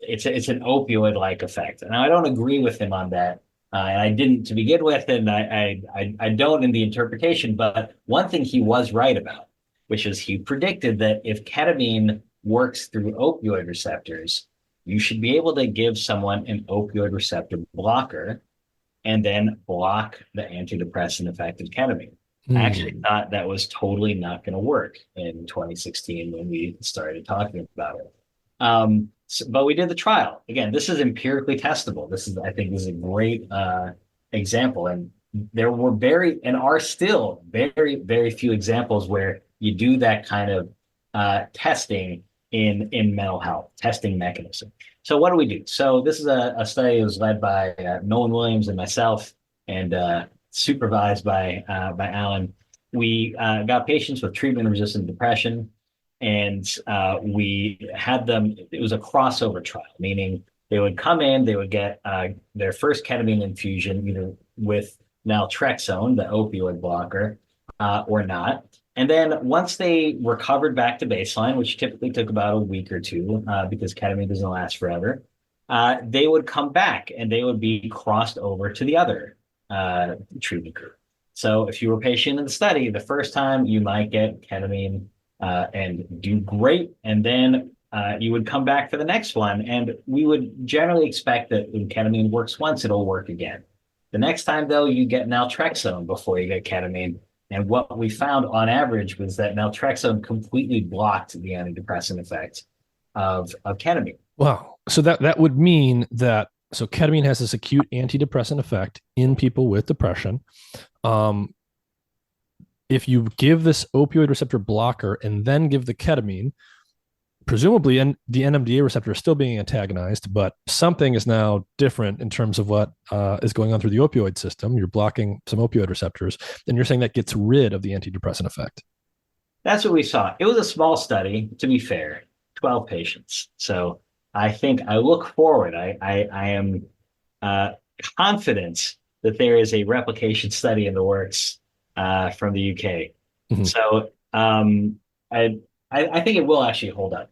it's an opioid-like effect. And I don't agree with him on that, and I didn't to begin with, and I don't in the interpretation. But one thing he was right about, which is he predicted that if ketamine works through opioid receptors, you should be able to give someone an opioid receptor blocker and then block the antidepressant effect of ketamine. I actually thought that was totally not going to work in 2016 when we started talking about it. But we did the trial. Again, this is empirically testable. I think this is a great example. And there were are still very, very few examples where you do that kind of testing in mental health, testing mechanism. So what do we do? So this is a study that was led by Nolan Williams and myself, and supervised by Alan. We got patients with treatment-resistant depression, and we had them. It was a crossover trial, meaning they would come in, they would get their first ketamine infusion, either with naltrexone, the opioid blocker, or not. And then once they recovered back to baseline, which typically took about a week or two because ketamine doesn't last forever, they would come back and they would be crossed over to the other treatment group. So if you were a patient in the study, the first time you might get ketamine and do great, and then you would come back for the next one. And we would generally expect that when ketamine works once, it'll work again. The next time, though, you get naltrexone before you get ketamine. And what we found on average was that naltrexone completely blocked the antidepressant effect of ketamine. Wow. So that would mean that ketamine has this acute antidepressant effect in people with depression. If you give this opioid receptor blocker and then give the ketamine, presumably the NMDA receptor is still being antagonized, but something is now different in terms of what is going on through the opioid system. You're blocking some opioid receptors, and you're saying that gets rid of the antidepressant effect. That's what we saw. It was a small study, to be fair, 12 patients. So I think I look forward. I am confident that there is a replication study in the works from the UK. Mm-hmm. So I think it will actually hold up.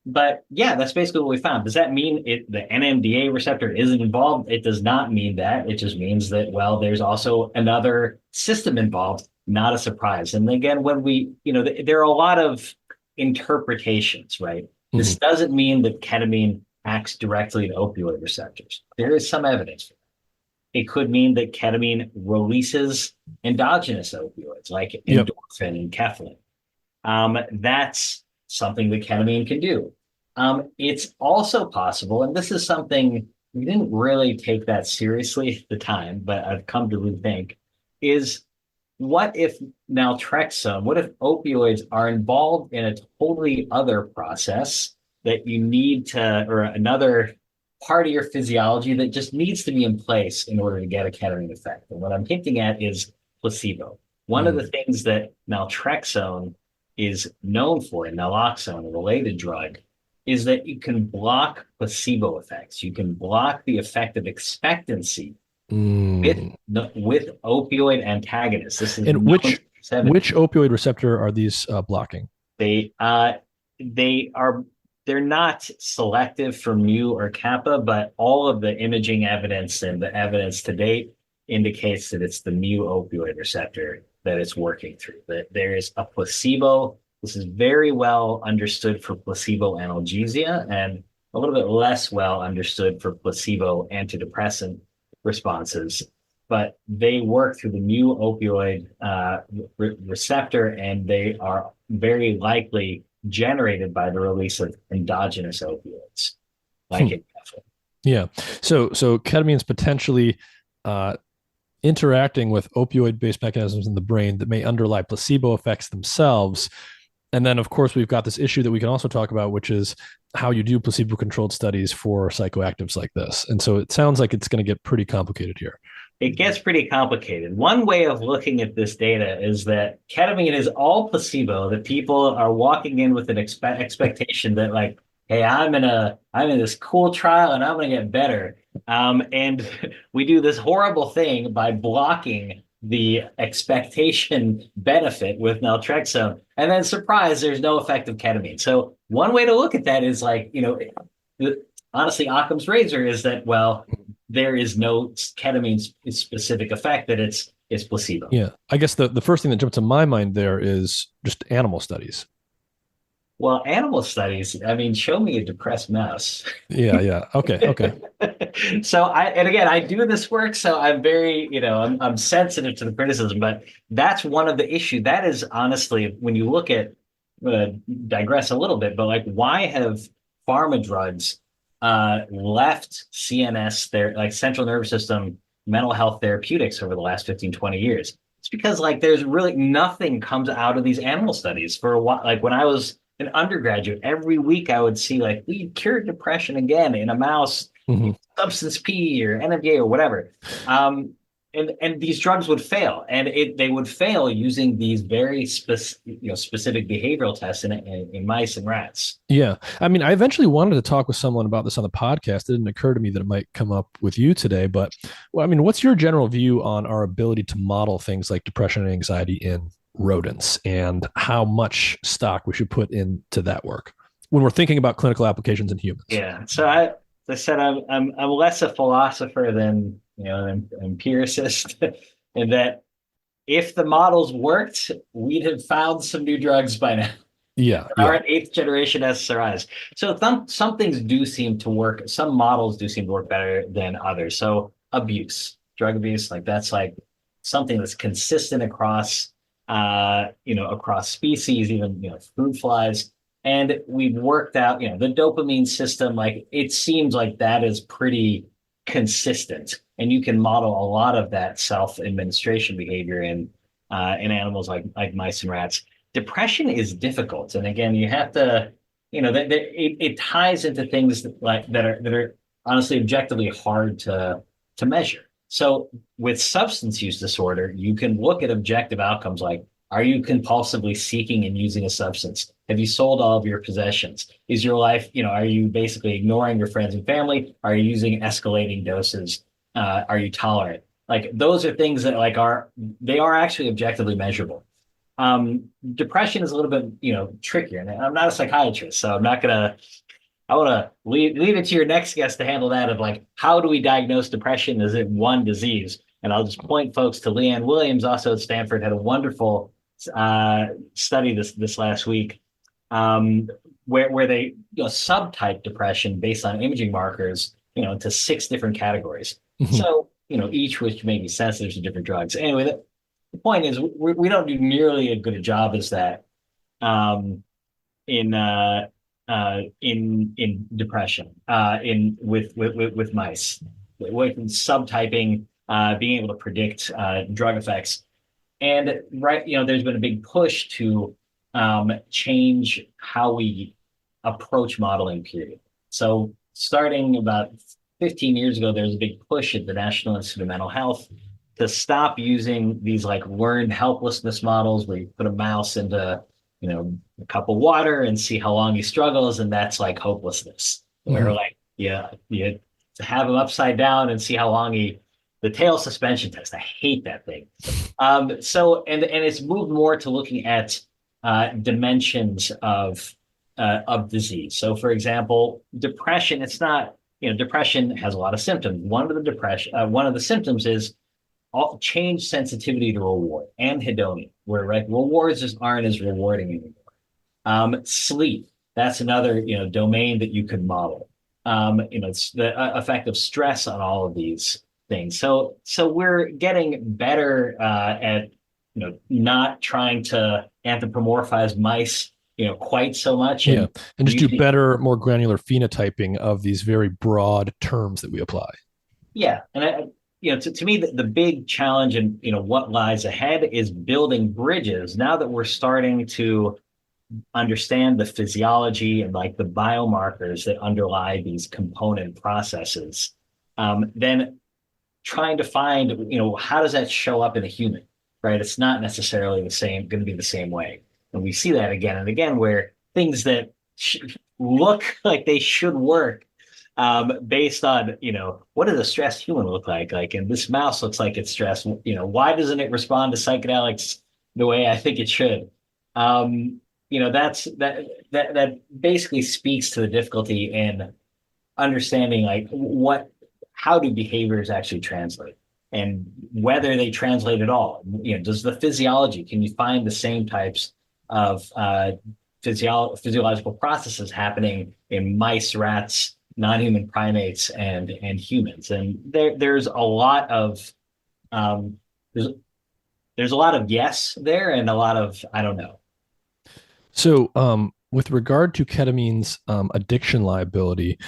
But yeah, that's basically what we found. Does that mean the NMDA receptor isn't involved? It does not mean that. It just means that, well, there's also another system involved, not a surprise. And again, when there are a lot of interpretations, right? Mm-hmm. This doesn't mean that ketamine acts directly to opioid receptors. There is some evidence for that. It could mean that ketamine releases endogenous opioids like Yep. endorphin and kephalin. That's something that ketamine can do. It's also possible, and this is something we didn't really take that seriously at the time, but I've come to rethink, is what if naltrexone, what if opioids are involved in a totally other process that you need to, or another part of your physiology that just needs to be in place in order to get a ketamine effect? And what I'm hinting at is placebo. One of the things that naltrexone is known for, and naloxone, a related drug, is that you can block placebo effects. You can block the effect of expectancy with opioid antagonists. This is And which opioid receptor are these blocking? They are they're not selective for mu or kappa, but all of the imaging evidence and the evidence to date indicates that it's the mu opioid receptor that it's working through. That there is a placebo. This is very well understood for placebo analgesia and a little bit less well understood for placebo antidepressant responses. But they work through the mu opioid receptor, and they are very likely generated by the release of endogenous opioids, like in kephalin. Yeah. So ketamine's potentially interacting with opioid-based mechanisms in the brain that may underlie placebo effects themselves. And then, of course, we've got this issue that we can also talk about, which is how you do placebo-controlled studies for psychoactives like this. And so it sounds like it's going to get pretty complicated here. It gets pretty complicated. One way of looking at this data is that ketamine is all placebo, that people are walking in with an expectation that, like, hey, I'm in this cool trial and I'm going to get better. And we do this horrible thing by blocking the expectation benefit with naltrexone. And then, surprise, there's no effect of ketamine. So one way to look at that is like, honestly, Occam's razor is that, well, there is no ketamine specific effect, that it's placebo. Yeah. I guess the first thing that jumped to my mind there is just animal studies. Well, animal studies, I mean, show me a depressed mouse. Yeah. Okay. So I do this work, so I'm very, I'm sensitive to the criticism, but that's one of the issues. That is honestly, when you look at, digress a little bit, but like, why have pharma drugs left CNS, like central nervous system, mental health therapeutics over the last 15, 20 years? It's because like there's really nothing comes out of these animal studies for a while. Like when I was an undergraduate, every week I would see like, we cured depression again in a mouse, substance P or NMDA or whatever. And these drugs would fail, and they would fail using these very specific behavioral tests in mice and rats. Yeah. I mean, I eventually wanted to talk with someone about this on the podcast. It didn't occur to me that it might come up with you today, but well, I mean, what's your general view on our ability to model things like depression and anxiety in rodents, and how much stock we should put into that work when we're thinking about clinical applications in humans? Yeah. So I said, I'm less a philosopher than an empiricist, and that if the models worked, we'd have found some new drugs by now. Yeah. Our 8th generation SSRIs. So some things do seem to work. Some models do seem to work better than others. So drug abuse, like that's like something that's consistent across species, even, fruit flies. And we've worked out, the dopamine system, like it seems like that is pretty consistent. And you can model a lot of that self-administration behavior in animals like mice and rats. Depression is difficult. And again, you have to, it ties into things that are honestly objectively hard to measure. So with substance use disorder, you can look at objective outcomes like, are you compulsively seeking and using a substance? Have you sold all of your possessions? Is your life, are you basically ignoring your friends and family? Are you using escalating doses? Are you tolerant? Like those are things that they are actually objectively measurable. Depression is a little bit, trickier. And I'm not a psychiatrist, so I want to leave it to your next guest to handle that of like, how do we diagnose depression? Is it one disease? And I'll just point folks to Leanne Williams, also at Stanford, had a wonderful study this last week where they subtype depression based on imaging markers, into 6 different categories. So each which may be sensitive to different drugs. Anyway, the point is we don't do nearly as good a job as that um, in in depression in with mice, with subtyping, being able to predict drug effects. And right, there's been a big push to change how we approach modeling, period. So starting about 15 years ago, there was a big push at the National Institute of Mental Health to stop using these like learned helplessness models where you put a mouse into, a cup of water and see how long he struggles, and that's like hopelessness. Where like, yeah, you have him upside down and see how long the tail suspension test. I hate that thing. So and it's moved more to looking at dimensions of disease. So, for example, depression. It's not, depression has a lot of symptoms. One of the symptoms is change sensitivity to reward, anhedonia, where right rewards just aren't as rewarding anymore. Sleep. That's another domain that you could model. It's the effect of stress on all of these things. So we're getting better at not trying to anthropomorphize mice quite so much. And just do better, more granular phenotyping of these very broad terms that we apply. Yeah, and to me, the big challenge and what lies ahead is building bridges. Now that we're starting to understand the physiology and like the biomarkers that underlie these component processes, then trying to find, how does that show up in a human, right? It's not necessarily going to be the same way. And we see that again and again where things that look like they should work based on, what does a stressed human look like? Like, and this mouse looks like it's stressed. Why doesn't it respond to psychedelics the way I think it should? That basically speaks to the difficulty in understanding like how do behaviors actually translate and whether they translate at all. Does the physiology, can you find the same types of physiological processes happening in mice, rats, non-human primates, and humans? And there's a lot of there's a lot of yes there and a lot of I don't know. So with regard to ketamine's addiction liability,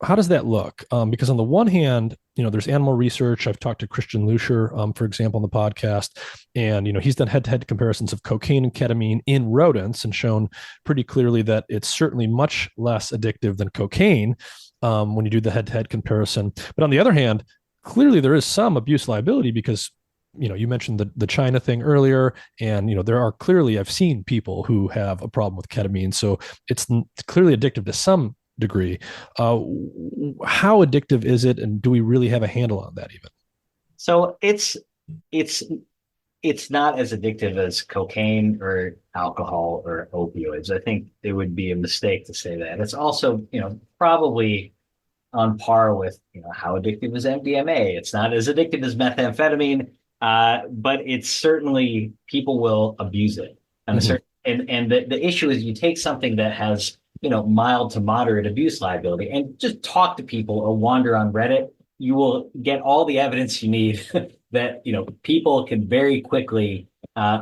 how does that look? Because on the one hand, there's animal research. I've talked to Christian Lucier, for example, on the podcast, and he's done head-to-head comparisons of cocaine and ketamine in rodents and shown pretty clearly that it's certainly much less addictive than cocaine when you do the head-to-head comparison. But on the other hand, clearly there is some abuse liability because you mentioned the China thing earlier, and there are clearly I've seen people who have a problem with ketamine, so it's clearly addictive to some degree. How addictive is it, and do we really have a handle on that even? So it's not as addictive as cocaine or alcohol or opioids. I think it would be a mistake to say that. It's also, probably on par with, how addictive is MDMA. It's not as addictive as methamphetamine, but it's certainly people will abuse it. And the issue is you take something that has mild to moderate abuse liability and just talk to people or wander on Reddit, you will get all the evidence you need that, people can very quickly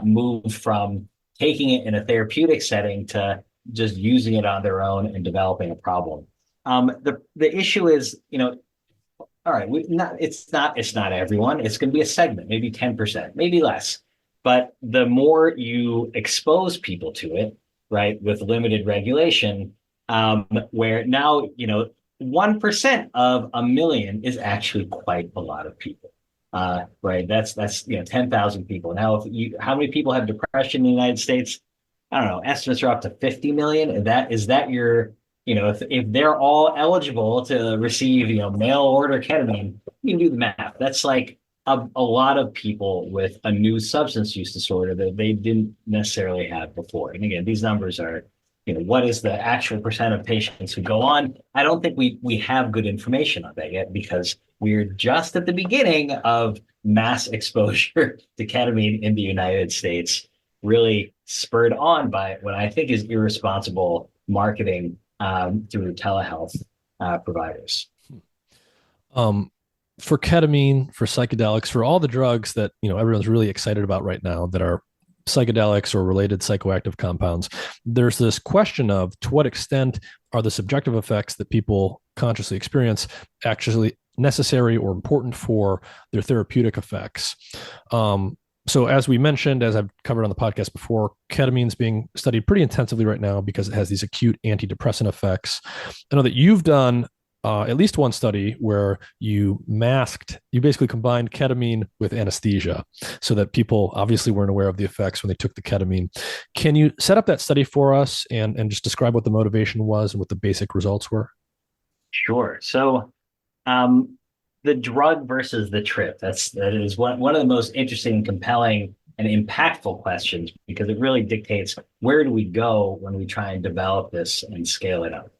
move from taking it in a therapeutic setting to just using it on their own and developing a problem. The issue is, all right, it's not everyone. It's going to be a segment, maybe 10%, maybe less. But the more you expose people to it, right, with limited regulation, where now, 1% of a million is actually quite a lot of people, right? That's 10,000 people. Now, how many people have depression in the United States? I don't know. Estimates are up to 50 million. And is that your, if they're all eligible to receive, mail order ketamine, you can do the math. That's like a lot of people with a new substance use disorder that they didn't necessarily have before. And again, these numbers are, what is the actual percent of patients who go on? I don't think we have good information on that yet because we're just at the beginning of mass exposure to ketamine in the United States, really spurred on by what I think is irresponsible marketing through telehealth providers. for ketamine, for psychedelics, for all the drugs that, everyone's really excited about right now that are psychedelics or related psychoactive compounds, there's this question of to what extent are the subjective effects that people consciously experience actually necessary or important for their therapeutic effects. So as we mentioned, as I've covered on the podcast before, ketamine is being studied pretty intensively right now because it has these acute antidepressant effects. I know that you've done at least one study where you basically combined ketamine with anesthesia so that people obviously weren't aware of the effects when they took the ketamine. Can you set up that study for us and just describe what the motivation was and what the basic results were? Sure. So the drug versus the trip, that is one of the most interesting and compelling and impactful questions, because it really dictates where do we go when we try and develop this and scale it up.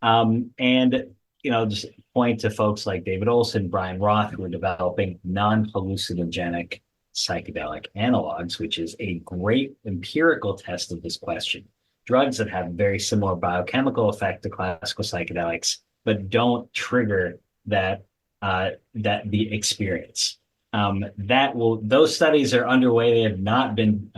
And just point to folks like David Olson, Brian Roth, who are developing non-hallucinogenic psychedelic analogs, which is a great empirical test of this question. Drugs that have very similar biochemical effect to classical psychedelics, but don't trigger that the experience. Those studies are underway. They have not been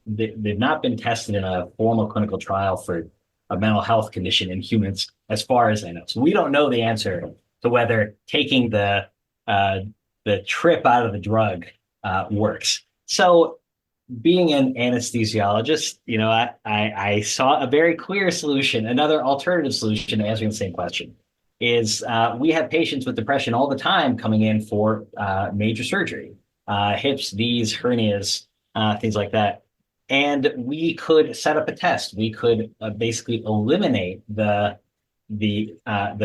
they've not been tested in a formal clinical trial for a mental health condition in humans, as far as I know. So we don't know the answer to whether taking the trip out of the drug works. So being an anesthesiologist, I saw a very clear solution, another alternative solution to answering the same question. Is we have patients with depression all the time coming in for major surgery, hips, knees, hernias, things like that. And we could set up a test. We could basically eliminate the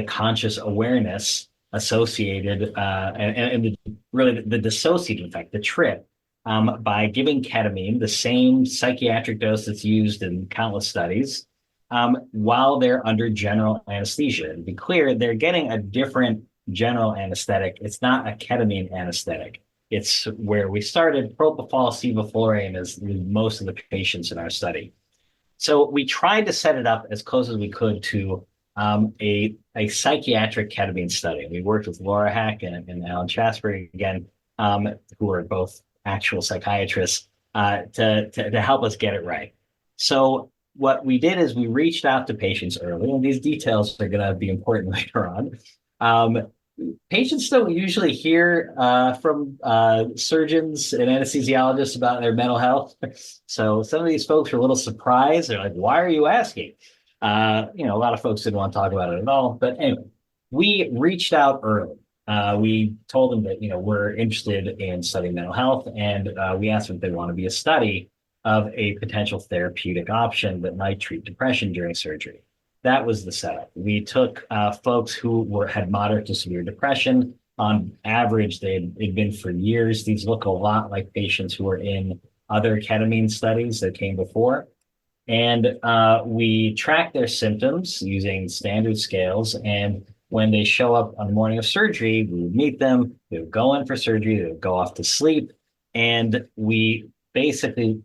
conscious awareness associated and really the dissociative effect, the trip, by giving ketamine, the same psychiatric dose that's used in countless studies, while they're under general anesthesia. And to be clear, they're getting a different general anesthetic. It's not a ketamine anesthetic. It's where we started. Propofol, sevoflurane is most of the patients in our study. So we tried to set it up as close as we could to a psychiatric ketamine study. We worked with Laura Hack and Alan Chasbury, again, who are both actual psychiatrists, to help us get it right. So what we did is we reached out to patients early, and these details are going to be important later on. Patients don't usually hear from surgeons and anesthesiologists about their mental health. So some of these folks are a little surprised. They're like, why are you asking? A lot of folks didn't want to talk about it at all. But anyway, we reached out early. We told them that, we're interested in studying mental health, and we asked them if they want to be a study of a potential therapeutic option that might treat depression during surgery. That was the setup. We took folks who had moderate to severe depression. On average, it'd been for years. These look a lot like patients who were in other ketamine studies that came before. And we tracked their symptoms using standard scales. And when they show up on the morning of surgery, we would meet them. They would go in for surgery. They would go off to sleep. And we basically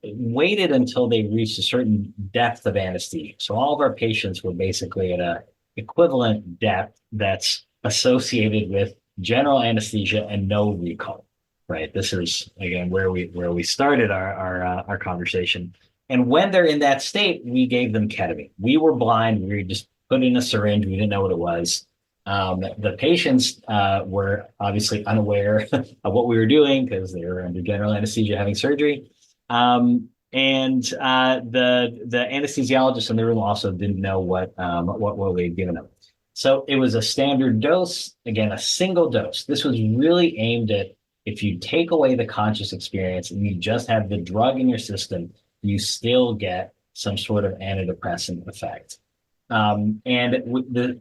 waited until they reached a certain depth of anesthesia. So all of our patients were basically at a equivalent depth that's associated with general anesthesia and no recall, right? This is, again, where we started our conversation. And when they're in that state, we gave them ketamine. We were blind. We were just put in a syringe. We didn't know what it was. The patients were obviously unaware of what we were doing because they were under general anesthesia having surgery. And the anesthesiologist in the room also didn't know what we had given them. So it was a standard dose, again, a single dose. This was really aimed at, if you take away the conscious experience and you just have the drug in your system, you still get some sort of antidepressant effect. We're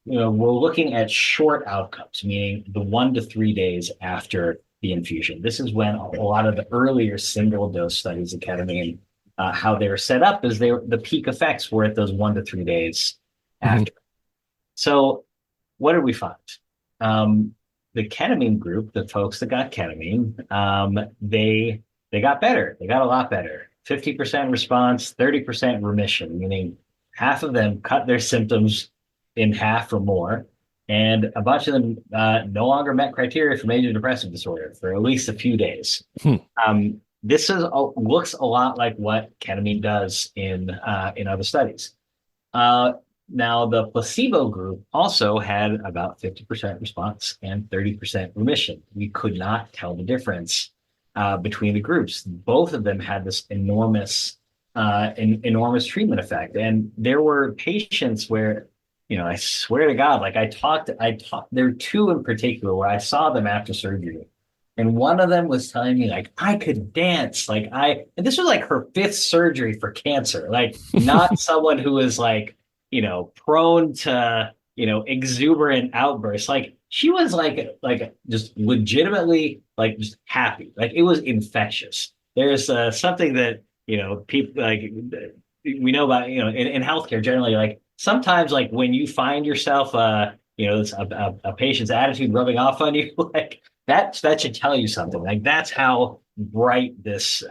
looking at short outcomes, meaning the 1 to 3 days after the infusion. This is when a lot of the earlier single dose studies of ketamine, how they were set up is the peak effects were at those 1 to 3 days after. Mm-hmm. So what did we find? The ketamine group, the folks that got ketamine, they got better. They got a lot better. 50% response, 30% remission, meaning half of them cut their symptoms in half or more, and a bunch of them no longer met criteria for major depressive disorder for at least a few days. This looks a lot like what ketamine does in other studies. Now, the placebo group also had about 50% response and 30% remission. We could not tell the difference between the groups. Both of them had this enormous treatment effect. And there were patients where, I swear to God, like I talked, there were two in particular where I saw them after surgery. And one of them was telling me, like, I could dance. And this was like her fifth surgery for cancer, like not someone who was like, prone to, exuberant outbursts. Like she was like just legitimately like just happy. Like it was infectious. There's something that, people like we know about, in healthcare generally, like sometimes like when you find yourself, a patient's attitude rubbing off on you, like that should tell you something. Like that's how bright this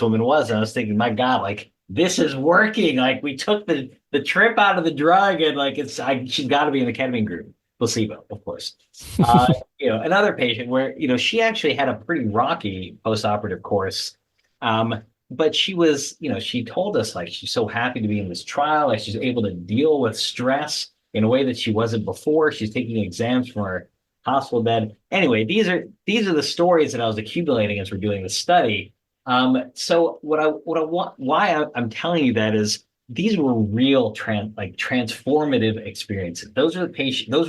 woman was. And I was thinking, my God, like this is working. Like we took the trip out of the drug, and like she's got to be in the ketamine group. Placebo, of course. Another patient where she actually had a pretty rocky postoperative course, but she was, she told us like she's so happy to be in this trial, like she's able to deal with stress in a way that she wasn't before. She's taking exams from her hospital bed. Anyway, these are the stories that I was accumulating as we're doing the study. So why I'm telling you that is these were real transformative experiences. Those are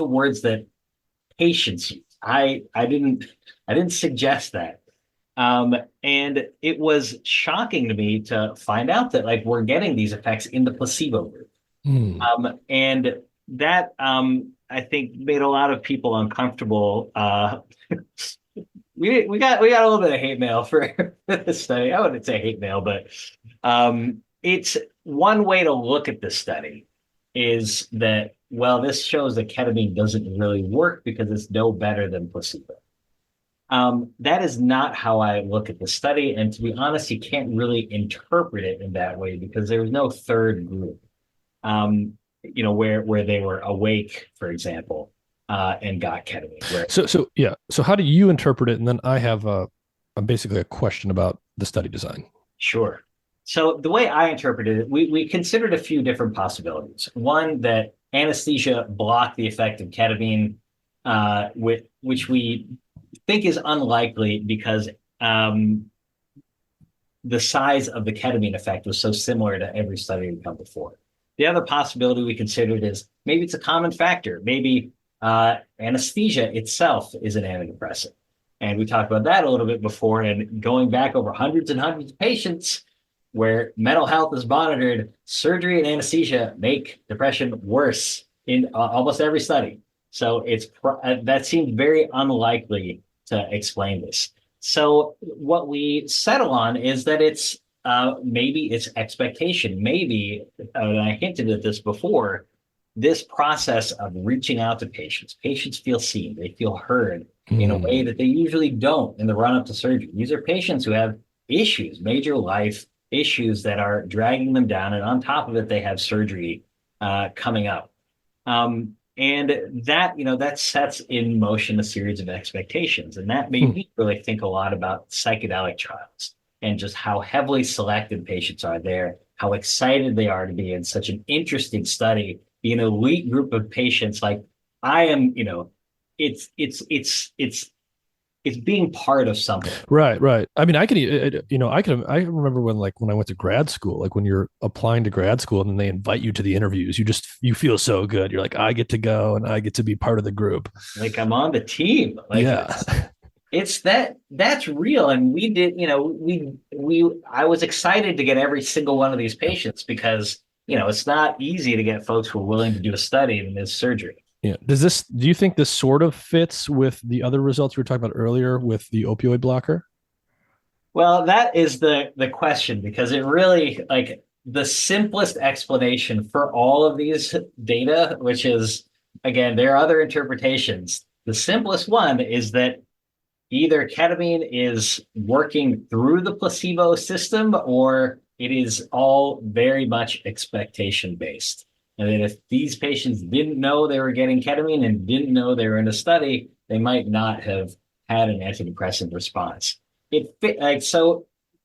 words that patients use. I didn't suggest that. And it was shocking to me to find out that like we're getting these effects in the placebo group. And that I think made a lot of people uncomfortable. We got a little bit of hate mail for this study. I wouldn't say hate mail, but it's one way to look at this study is that, well, this shows that ketamine doesn't really work because it's no better than placebo. That is not how I look at the study. And to be honest, you can't really interpret it in that way because there was no third group, where they were awake, for example, and got ketamine. So how do you interpret it? And then I have basically a question about the study design. Sure. So the way I interpreted it, we considered a few different possibilities. One, that anesthesia blocked the effect of ketamine, which we think is unlikely because the size of the ketamine effect was so similar to every study we've come before. The other possibility we considered is maybe it's a common factor. Maybe anesthesia itself is an antidepressant. And we talked about that a little bit before, and going back over hundreds and hundreds of patients where mental health is monitored, surgery and anesthesia make depression worse in almost every study. So that seemed very unlikely to explain this. So what we settle on is that it's maybe it's expectation. Maybe, and I hinted at this before, this process of reaching out to patients. Patients feel seen, they feel heard in a way that they usually don't in the run-up to surgery. These are patients who have issues, major life issues that are dragging them down. And on top of it, they have surgery coming up. And that sets in motion a series of expectations. And that made me really think a lot about psychedelic trials and just how heavily selected patients are there, how excited they are to be in such an interesting study, be an elite group of patients. Like I am, it's being part of something. Right. I mean, I remember when I went to grad school, like when you're applying to grad school and then they invite you to the interviews, you feel so good. You're like, I get to go and I get to be part of the group. Like I'm on the team. Like, yeah. It's that's real. And we did, I was excited to get every single one of these patients because, it's not easy to get folks who are willing to do a study in this surgery. Yeah. Do you think this sort of fits with the other results we were talking about earlier with the opioid blocker? Well, that is the question, because it really, like, the simplest explanation for all of these data, which is, again, there are other interpretations. The simplest one is that either ketamine is working through the placebo system or it is all very much expectation based. And that if these patients didn't know they were getting ketamine and didn't know they were in a study, they might not have had an antidepressant response.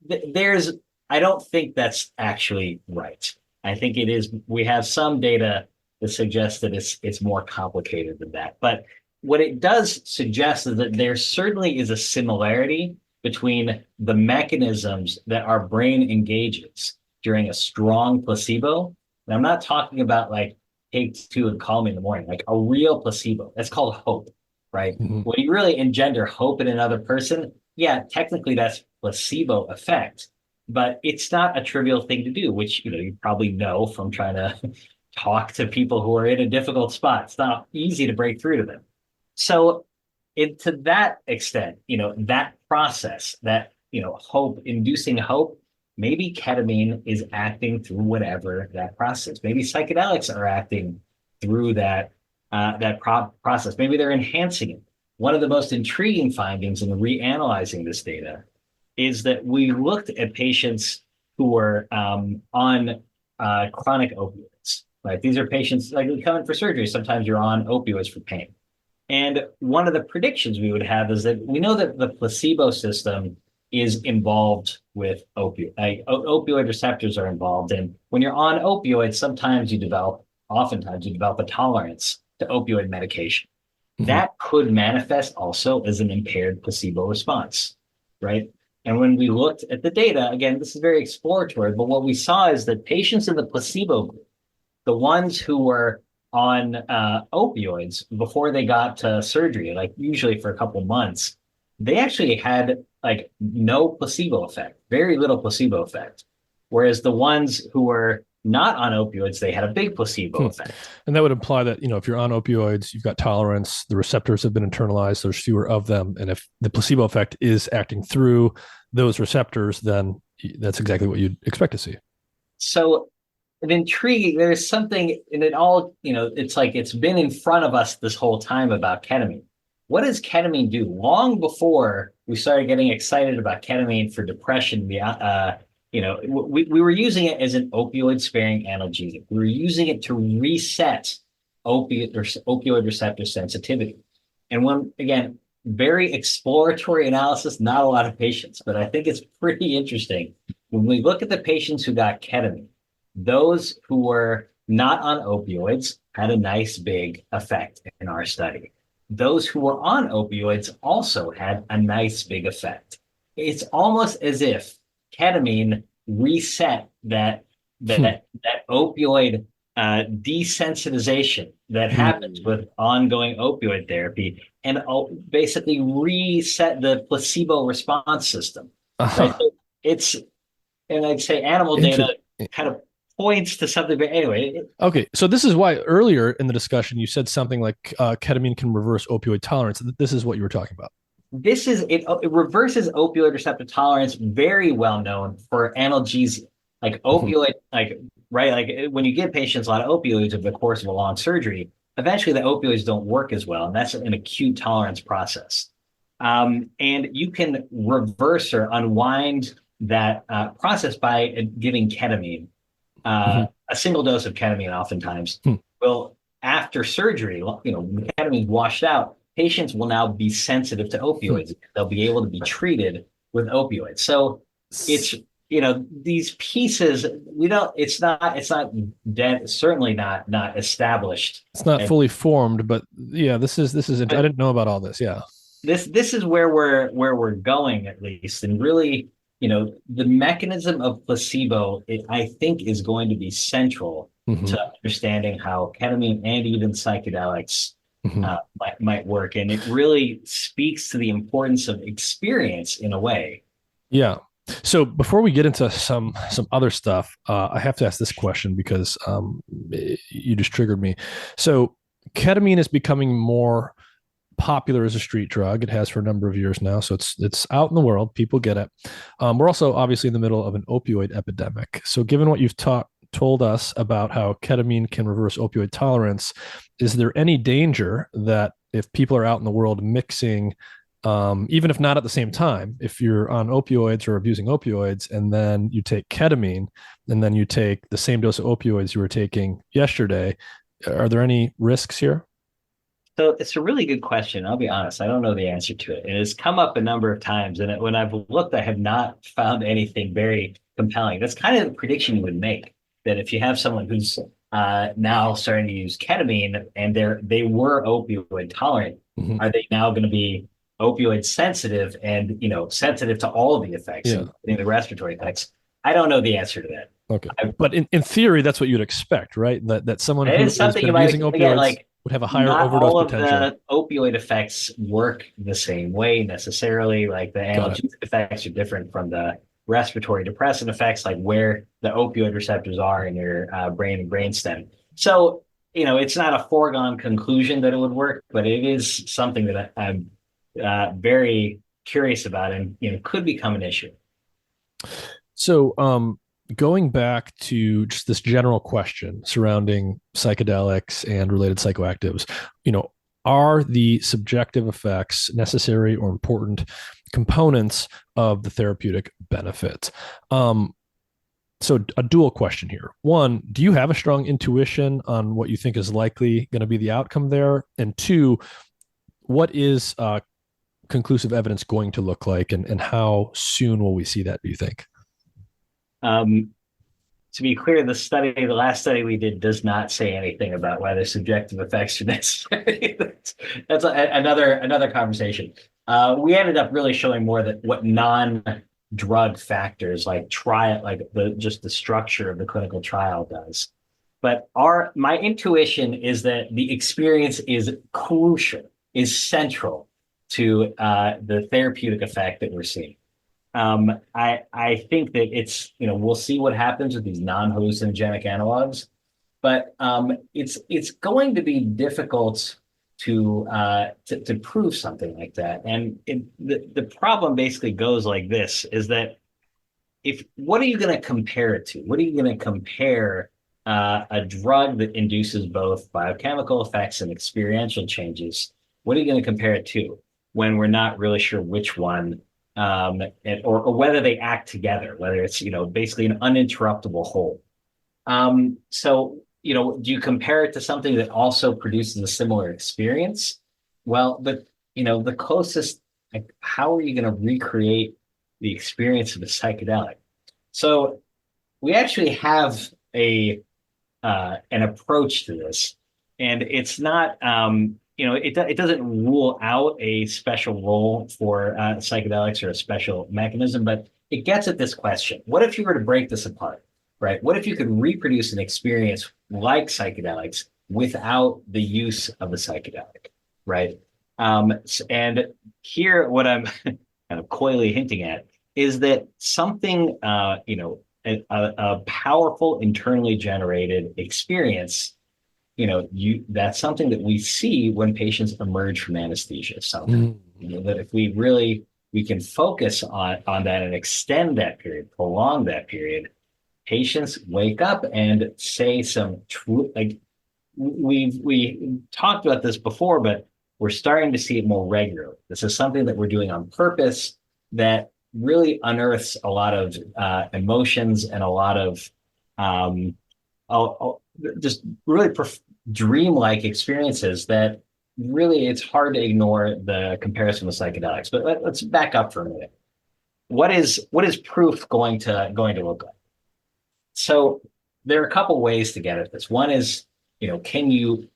There's, I don't think that's actually right. I think it is, we have some data that suggests that it's more complicated than that. But what it does suggest is that there certainly is a similarity between the mechanisms that our brain engages during a strong placebo. And I'm not talking about like take two and call me in the morning, like a real placebo. That's called hope, right? Mm-hmm. When you really engender hope in another person, yeah, technically that's placebo effect, but it's not a trivial thing to do, which you probably know from trying to talk to people who are in a difficult spot. It's not easy to break through to them. So to that extent, that process, that, hope, inducing hope, maybe ketamine is acting through whatever that process. Maybe psychedelics are acting through that process. Maybe they're enhancing it. One of the most intriguing findings in reanalyzing this data is that we looked at patients who were on chronic opioids. Right? These are patients like come in for surgery. Sometimes you're on opioids for pain. And one of the predictions we would have is that we know that the placebo system is involved with opioid receptors are involved. And when you're on opioids, oftentimes you develop a tolerance to opioid medication. Mm-hmm. That could manifest also as an impaired placebo response, right? And when we looked at the data, again, this is very exploratory, but what we saw is that patients in the placebo group, the ones who were on opioids before they got to surgery, like usually for a couple of months, they actually had like no placebo effect, very little placebo effect. Whereas the ones who were not on opioids, they had a big placebo effect. And that would imply that, if you're on opioids, you've got tolerance, the receptors have been internalized, there's fewer of them. And if the placebo effect is acting through those receptors, then that's exactly what you'd expect to see. So intriguing, there's something in it all, it's like it's been in front of us this whole time about ketamine. What does ketamine do? Long before we started getting excited about ketamine for depression, we were using it as an opioid-sparing analgesic. We were using it to reset opioid receptor sensitivity. And again, very exploratory analysis, not a lot of patients, but I think it's pretty interesting. When we look at the patients who got ketamine, those who were not on opioids had a nice big effect in our study. Those who were on opioids also had a nice big effect. It's almost as if ketamine reset that opioid desensitization that happens with ongoing opioid therapy and basically reset the placebo response system. Right? So and I'd say animal data kind of points to something, but anyway. Okay, so this is why earlier in the discussion you said something like ketamine can reverse opioid tolerance. This is what you were talking about. It reverses opioid receptor tolerance, very well known for analgesia, like opioid, like when you give patients a lot of opioids over the course of a long surgery, eventually the opioids don't work as well, and that's an acute tolerance process. And you can reverse or unwind that process by giving ketamine. A single dose of ketamine oftentimes will, after surgery, when ketamine's washed out, patients will now be sensitive to opioids. They'll be able to be treated with opioids. So it's, these pieces, it's not dead, certainly not established. It's not fully formed, but yeah, this is, I didn't know about all this. Yeah. This is where we're going, at least. And really, the mechanism of placebo, I think, is going to be central to understanding how ketamine and even psychedelics might work. And it really speaks to the importance of experience in a way. Yeah. So before we get into some other stuff, I have to ask this question because you just triggered me. So ketamine is becoming more popular as a street drug. It has for a number of years now. So it's out in the world. People get it. We're also obviously in the middle of an opioid epidemic. So given what you've told us about how ketamine can reverse opioid tolerance, is there any danger that if people are out in the world mixing even if not at the same time. If you're on opioids or abusing opioids, and then you take ketamine, and then you take the same dose of opioids you were taking yesterday, are there any risks here? So it's a really good question. I'll be honest, I don't know the answer to it. It has come up a number of times, and when I've looked, I have not found anything very compelling. That's kind of the prediction you would make, that if you have someone who's now starting to use ketamine and they were opioid tolerant, Mm-hmm. are they now going to be opioid sensitive and sensitive to all of the effects, Yeah. including the respiratory effects? I don't know the answer to that. Okay. But in theory, that's what you'd expect, right? That someone It who is has something been you might abusing expect. Again, opioids like would have a higher not overdose all of potential. the opioid effects work the same way necessarily. Like the Got it. analgesic effects are different from the respiratory depressant effects, like where the opioid receptors are in your brain and brainstem. So, it's not a foregone conclusion that it would work, but it is something that I'm very curious about and, could become an issue. So, going back to just this general question surrounding psychedelics and related psychoactives, are the subjective effects necessary or important components of the therapeutic benefit? So a dual question here. One, do you have a strong intuition on what you think is likely going to be the outcome there? And two, what is conclusive evidence going to look like, and how soon will we see that, do you think? Um, to be clear, the last study we did does not say anything about whether subjective effects are necessary. That's another conversation. We ended up really showing more that what non-drug factors like just the structure of the clinical trial does. But my intuition is that the experience is crucial, is central to the therapeutic effect that we're seeing. I think that we'll see what happens with these non-hallucinogenic analogs, but it's going to be difficult to prove something like that. And the problem basically goes like this: is that what are you going to compare it to? What are you going to compare a drug that induces both biochemical effects and experiential changes? What are you going to compare it to when we're not really sure which one? Or whether they act together, whether it's basically an uninterruptible whole. So do you compare it to something that also produces a similar experience? Well, but the closest, like, how are you going to recreate the experience of a psychedelic? So we actually have an approach to this, and it's not. It doesn't rule out a special role for psychedelics or a special mechanism, but it gets at this question. What if you were to break this apart, right? What if you could reproduce an experience like psychedelics without the use of a psychedelic, right? And here, what I'm kind of coyly hinting at is that something, a powerful internally generated experience, that's something that we see when patients emerge from anesthesia. So that if we can focus on that and extend that period, prolong that period, patients wake up and say some true, like we talked about this before, but we're starting to see it more regularly. This is something that we're doing on purpose that really unearths a lot of emotions and a lot of just really dreamlike experiences that really it's hard to ignore the comparison with psychedelics. But let's back up for a minute. What is proof going to look like? So there are a couple ways to get at this. One is, can you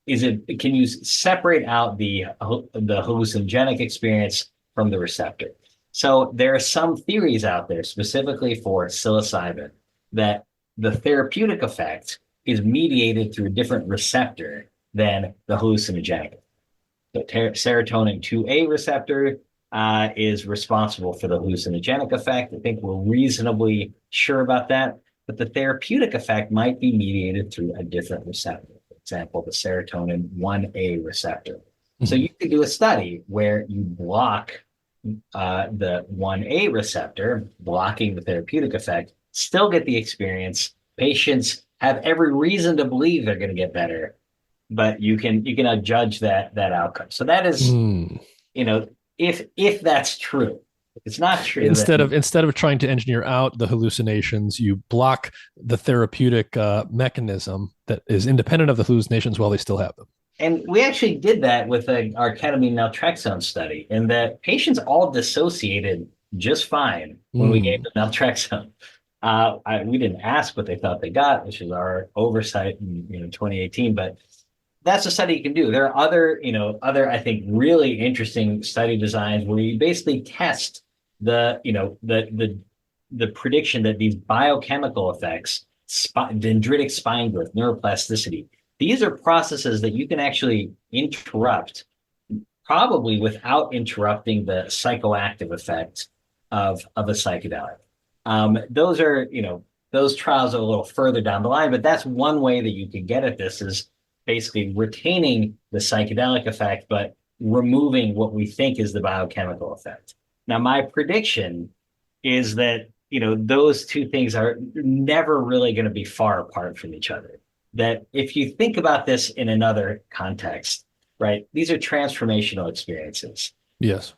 separate out the hallucinogenic experience from the receptor? So there are some theories out there specifically for psilocybin that the therapeutic effect is mediated through a different receptor than the hallucinogenic. So serotonin 2A receptor is responsible for the hallucinogenic effect. I think we're reasonably sure about that, but the therapeutic effect might be mediated through a different receptor. For example, the serotonin 1A receptor. Mm-hmm. So you could do a study where you block the 1A receptor, blocking the therapeutic effect, still get the experience. Patients have every reason to believe they're going to get better, but you can judge that outcome. So that is, if that's true. It's not true. Instead of trying to engineer out the hallucinations, you block the therapeutic mechanism that is independent of the hallucinations while they still have them. And we actually did that with our ketamine naltrexone study, and that patients all dissociated just fine when we gave them naltrexone. We didn't ask what they thought they got, which is our oversight in 2018, but that's a study you can do. There are other I think really interesting study designs where you basically test the prediction that these biochemical effects, dendritic spine growth, neuroplasticity, these are processes that you can actually interrupt, probably without interrupting the psychoactive effect of a psychedelic. Those trials are a little further down the line, but that's one way that you can get at this, is basically retaining the psychedelic effect, but removing what we think is the biochemical effect. Now, my prediction is that, those two things are never really going to be far apart from each other. That if you think about this in another context, right, these are transformational experiences. Yes.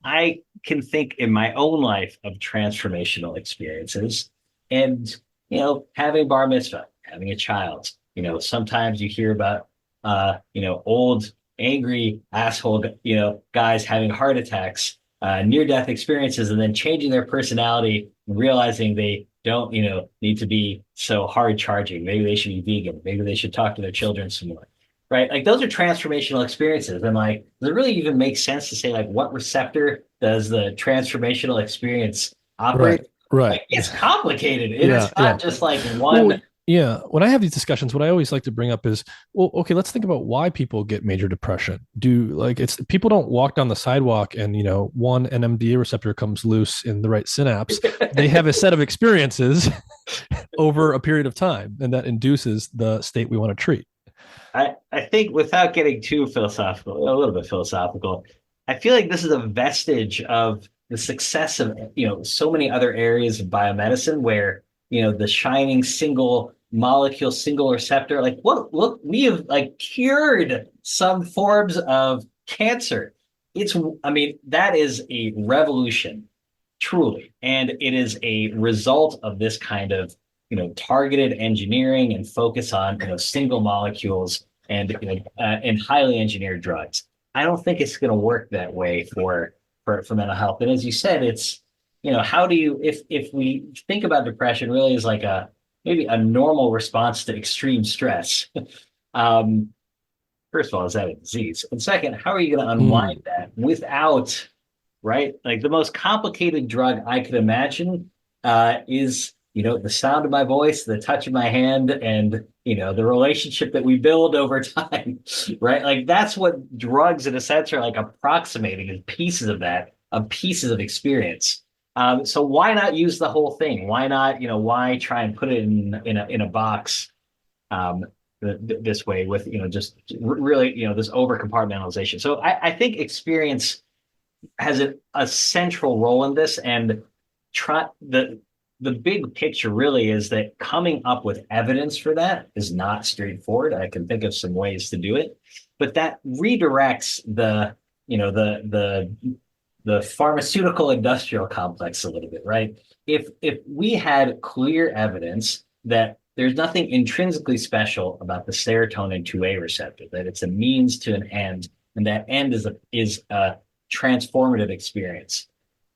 I can think in my own life of transformational experiences, and, having bar mitzvah, having a child. Sometimes you hear about, old, angry asshole, guys having heart attacks, near-death experiences, and then changing their personality and realizing they don't, need to be so hard charging. Maybe they should be vegan. Maybe they should talk to their children some more, right? Like, those are transformational experiences. And like, does it really even make sense to say, like, what receptor does the transformational experience operate? Right. Like, it's complicated. It's not just like one. Well, yeah. When I have these discussions, what I always like to bring up is, well, okay, let's think about why people get major depression. People don't walk down the sidewalk and, an NMDA receptor comes loose in the right synapse. They have a set of experiences over a period of time, and that induces the state we want to treat. I think, without getting too philosophical, a little bit philosophical, I feel like this is a vestige of the success of, so many other areas of biomedicine where, the shining single molecule, single receptor, like, look, we have cured some forms of cancer. That is a revolution, truly. And it is a result of this kind of, targeted engineering and focus on, single molecules and highly engineered drugs. I don't think it's going to work that way for mental health. And as you said, it's, how do you, if we think about depression really as like maybe a normal response to extreme stress, first of all, is that a disease? And second, how are you going to unwind that without, right? Like, the most complicated drug I could imagine is, the sound of my voice, the touch of my hand, and, the relationship that we build over time, right? Like, that's what drugs in a sense are like approximating, is pieces of that, of pieces of experience. So why not use the whole thing? Why not, why try and put it in a box this way with, just really, this over compartmentalization. So I think experience has a central role in this, and the big picture really is that coming up with evidence for that is not straightforward. I can think of some ways to do it, but that redirects the pharmaceutical industrial complex a little bit, right? If we had clear evidence that there's nothing intrinsically special about the serotonin 2A receptor, that it's a means to an end, and that end is a transformative experience.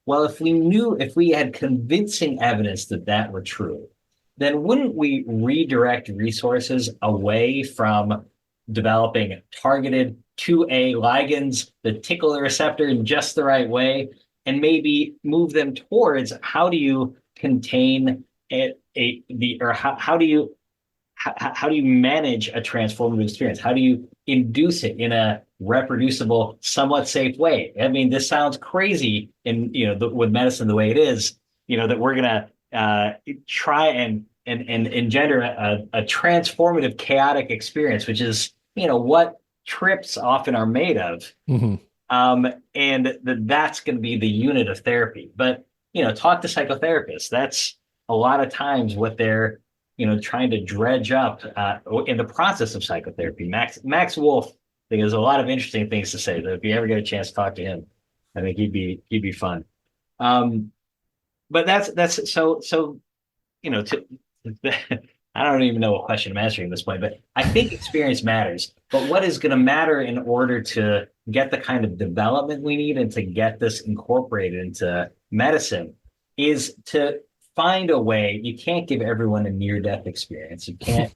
Well, if we had convincing evidence that were true, then wouldn't we redirect resources away from developing targeted 2A ligands that tickle the receptor in just the right way, and maybe move them towards how do you contain how do you manage a transformative experience? How do you induce it in a reproducible, somewhat safe way? I mean, this sounds crazy with medicine the way it is, that we're going to try and engender a transformative, chaotic experience, which is, what trips often are made of. Mm-hmm. And that's going to be the unit of therapy. But, talk to psychotherapists. That's a lot of times what they're, trying to dredge up in the process of psychotherapy. Max Wolf, I think, has a lot of interesting things to say, that if you ever get a chance to talk to him. I think he'd be fun. Um, but that's so to I don't even know what question I'm answering at this point, but I think experience matters. But what is going to matter in order to get the kind of development we need and to get this incorporated into medicine is to find a way. You can't give everyone a near-death experience. You can't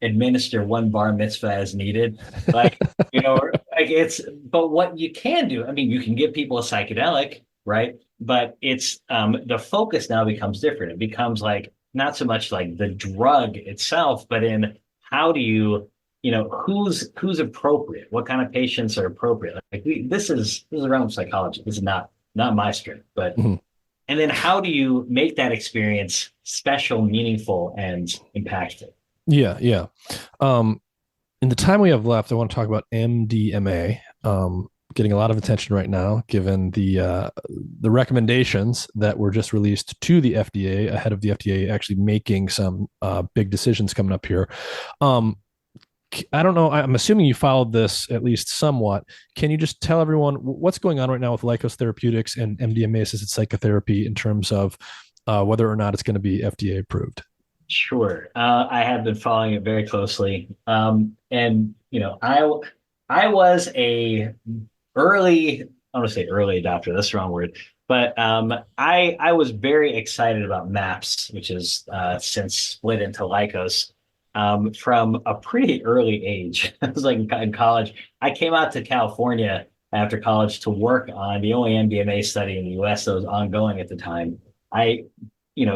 administer one bar mitzvah as needed. Like, but what you can do, I mean, you can give people a psychedelic, right? But it's the focus now becomes different. It becomes like not so much like the drug itself, but in how do you, who's appropriate? What kind of patients are appropriate? Like this is around psychology. This is not my strength, but Mhm. and then how do you make that experience special, meaningful, and impactful? Yeah, yeah. In the time we have left, I want to talk about MDMA. Getting a lot of attention right now, given the recommendations that were just released to the FDA ahead of the FDA actually making some big decisions coming up here. I don't know. I'm assuming you followed this at least somewhat. Can you just tell everyone what's going on right now with Lykos Therapeutics and MDMA-assisted psychotherapy in terms of whether or not it's going to be FDA approved? Sure. I have been following it very closely. And I was a early, I want to say early adopter, that's the wrong word. But I was very excited about MAPS, which is since split into Lykos, from a pretty early age. I was like in college. I came out to California after college to work on the only MDMA study in the US that was ongoing at the time. I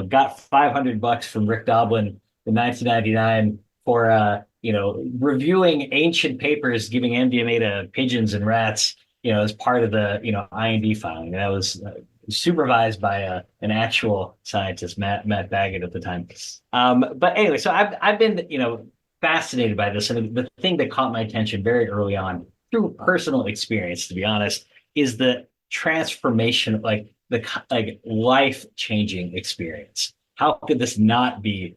got $500 from Rick Doblin in 1999 for, reviewing ancient papers giving MDMA to pigeons and rats, as part of the, IND filing. And that was supervised by an actual scientist, Matt Baggett at the time. But anyway, so I've been, fascinated by this. And the thing that caught my attention very early on through personal experience, to be honest, is the transformation, like the like life-changing experience. How could this not be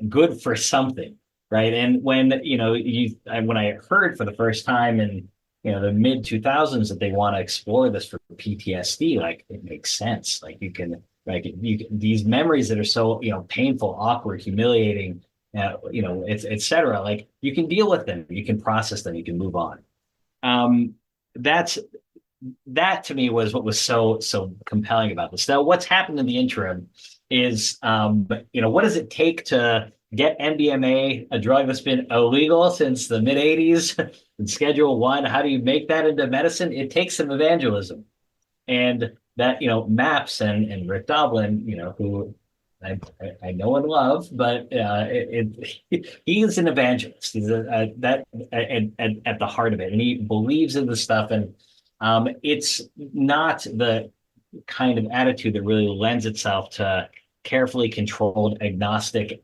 good for something, right? And when when I heard for the first time in the mid 2000s that they want to explore this for PTSD, like it makes sense. Like these memories that are so painful, awkward, humiliating, et cetera. Like you can deal with them, you can process them, you can move on. Um, that's that to me was what was so compelling about this. Now, what's happened in the interim is, what does it take to get MDMA, a drug that's been illegal since the mid '80s, in Schedule One? How do you make that into medicine? It takes some evangelism, and that MAPS and Rick Doblin, who I know and love, but he is an evangelist. He's that at the heart of it, and he believes in the stuff. And it's not the kind of attitude that really lends itself to carefully controlled, agnostic,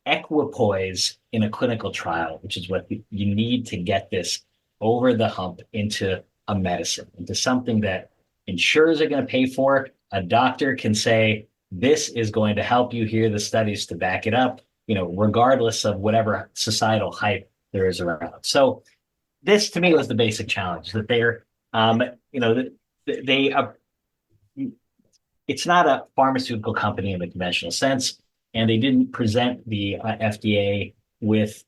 equipoise in a clinical trial, which is what you need to get this over the hump into a medicine, into something that insurers are going to pay for. A doctor can say, this is going to help you. Here are the studies to back it up, regardless of whatever societal hype there is around. So this to me was the basic challenge that it's not a pharmaceutical company in the conventional sense, and they didn't present the FDA with,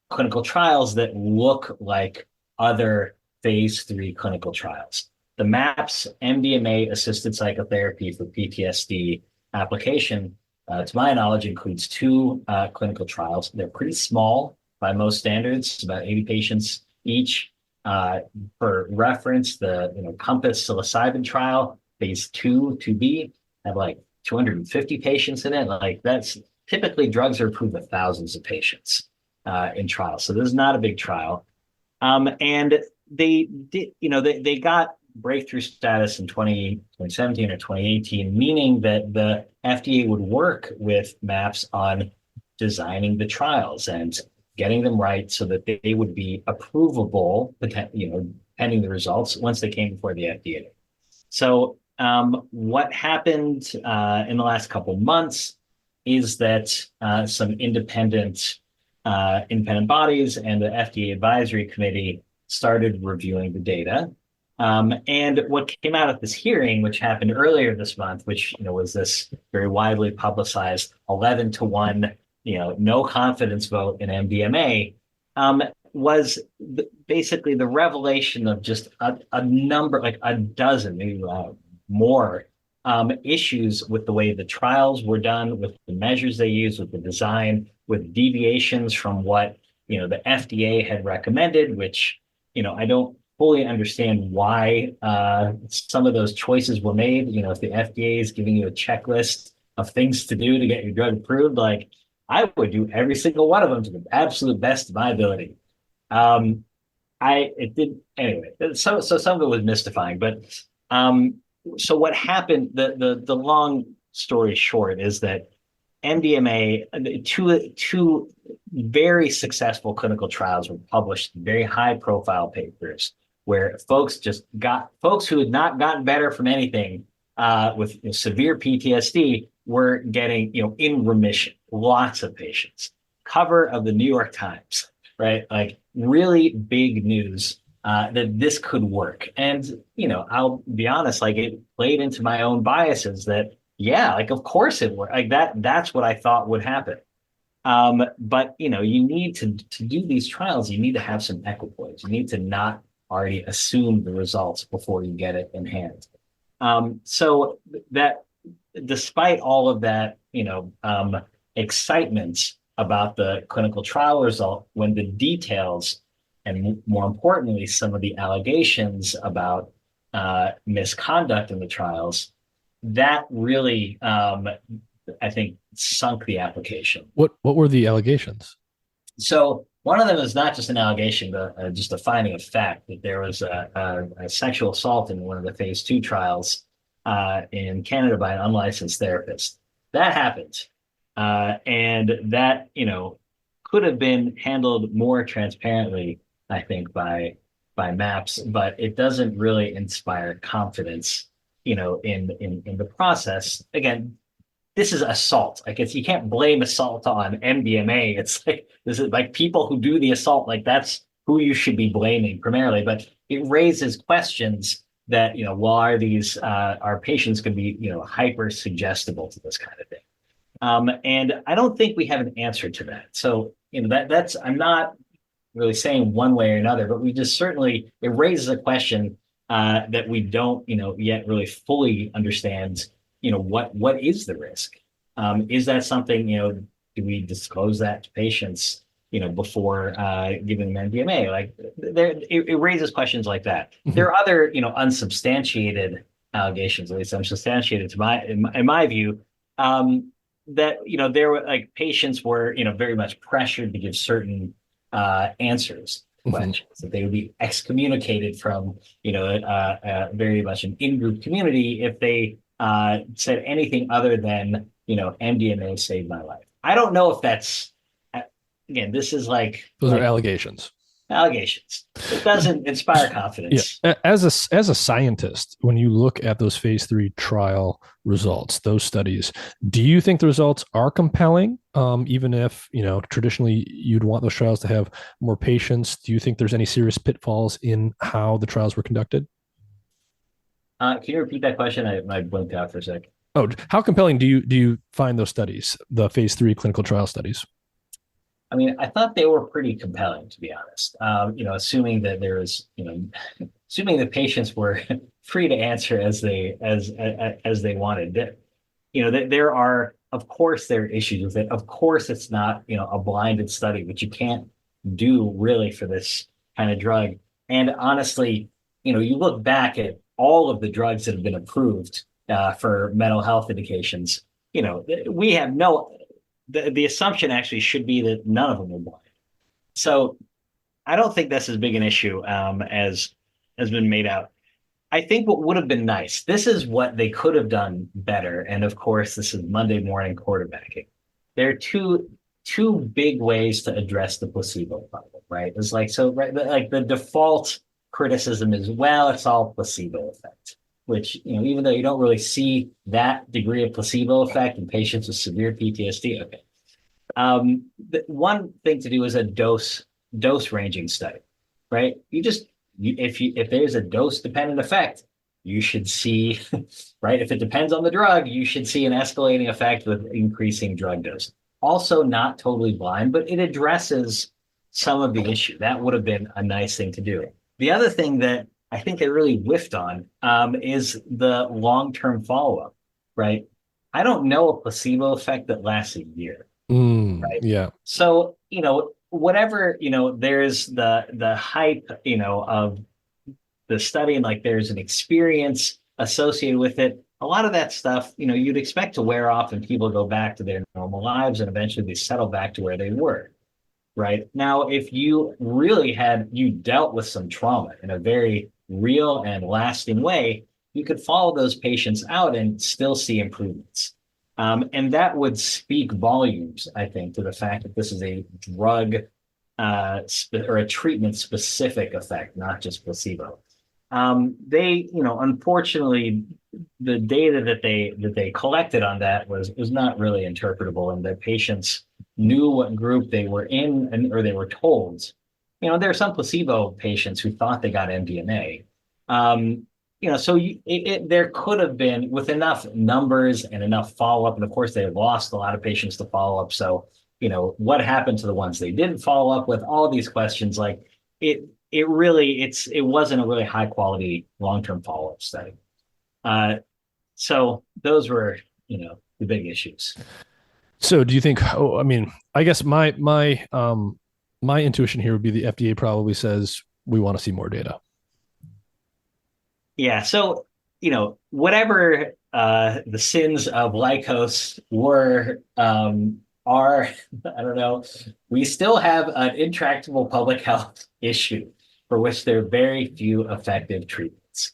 clinical trials that look like other phase 3 clinical trials. The MAPS MDMA-assisted psychotherapy for PTSD application, to my knowledge, includes 2 clinical trials. They're pretty small by most standards, about 80 patients each. For reference, the Compass psilocybin trial, phase 2b, have like 250 patients in it. Like that's typically drugs are approved with thousands of patients in trials. So this is not a big trial. And they did, they got breakthrough status in 2017 or 2018, meaning that the FDA would work with MAPS on designing the trials and getting them right so that they would be approvable, pending the results once they came before the FDA. So what happened in the last couple of months is that some independent bodies and the FDA advisory committee started reviewing the data. And what came out of this hearing, which happened earlier this month, which was this very widely publicized 11-1, no confidence vote in MDMA, was basically the revelation of just a number, like a dozen, maybe more issues with the way the trials were done, with the measures they used, with the design, with deviations from what the FDA had recommended, which I don't fully understand why some of those choices were made. If the FDA is giving you a checklist of things to do to get your drug approved, like I would do every single one of them to the absolute best of my ability. It did anyway. So some of it was mystifying, but so what happened? The long story short is that MDMA, two very successful clinical trials were published, very high profile papers where folks who had not gotten better from anything with severe PTSD were getting in remission. Lots of patients. Cover of the New York Times, right? Like really big news that this could work. And I'll be honest, like it played into my own biases that like of course it worked. Like that's what I thought would happen. But you need to do these trials, you need to have some equipoise. You need to not already assume the results before you get it in hand. So that despite all of that, excitement about the clinical trial result, when the details and more importantly, some of the allegations about misconduct in the trials, that really, I think, sunk the application. What were the allegations? So one of them is not just an allegation, but just a finding of fact that there was a sexual assault in one of the phase 2 trials in Canada by an unlicensed therapist. That happened. And that, could have been handled more transparently, I think, by MAPS, but it doesn't really inspire confidence, in the process. Again, this is assault. I guess you can't blame assault on MDMA. It's like this is like people who do the assault, like that's who you should be blaming primarily. But it raises questions that, why are these our patients going to be, hyper suggestible to this kind of thing? And I don't think we have an answer to that. So, that's I'm not really saying one way or another, but we just certainly it raises a question that we don't, yet really fully understand. What is the risk? Is that something, do we disclose that to patients, before giving them MDMA? Like it raises questions like that. Mm-hmm. There are other, unsubstantiated allegations, at least unsubstantiated in my view, that, there were like patients were, very much pressured to give certain answers. Questions mm-hmm. that they would be excommunicated from, very much an in-group community if they said anything other than, MDMA saved my life. I don't know if that's, again, this is like those are allegations. Allegations. It doesn't inspire confidence. Yeah. As a scientist, when you look at those phase 3 trial results, those studies, do you think the results are compelling? Even if, traditionally you'd want those trials to have more patients, do you think there's any serious pitfalls in how the trials were conducted? Can you repeat that question? I blinked out for a sec. Oh, how compelling do you find those studies, the phase 3 clinical trial studies? I mean, I thought they were pretty compelling, to be honest. Assuming that there was, assuming the patients were free to answer as they wanted. There are, of course, there are issues with it. Of course, it's not, a blinded study, which you can't do really for this kind of drug. And honestly, you look back at all of the drugs that have been approved for mental health indications. We have the assumption actually should be that none of them are blind. So I don't think that's as big an issue as has been made out. I think what would have been nice, this is what they could have done better. And of course, this is Monday morning quarterbacking. There are two big ways to address the placebo problem, right? It's like, so right, like the default criticism is, well, it's all placebo effect, which, even though you don't really see that degree of placebo effect in patients with severe PTSD. Okay. The one thing to do is a dose ranging study, right? You just if there's a dose dependent effect, you should see, right? If it depends on the drug, you should see an escalating effect with increasing drug dose. Also, not totally blind, but it addresses some of the issue. That would have been a nice thing to do. The other thing that I think they really whiffed on is the long-term follow-up, right? I don't know a placebo effect that lasts a year, right? Yeah. So, whatever, there's the hype, of the study, and like there's an experience associated with it. A lot of that stuff, you'd expect to wear off and people go back to their normal lives and eventually they settle back to where they were. Right now, if you really you dealt with some trauma in a very real and lasting way, you could follow those patients out and still see improvements. And that would speak volumes, I think, to the fact that this is a drug or a treatment specific effect, not just placebo. Unfortunately, the data that they collected on that was not really interpretable, and the patients knew what group they were in, or they were told. There are some placebo patients who thought they got MDMA. So there could have been, with enough numbers and enough follow-up, and of course they lost a lot of patients to follow-up. So, what happened to the ones they didn't follow up with? All these questions, like it wasn't a really high quality long-term follow-up study. So those were, the big issues. So do you think, I guess my intuition here would be the FDA probably says we want to see more data. Yeah. So, whatever the sins of Lykos were, are, I don't know, we still have an intractable public health issue for which there are very few effective treatments.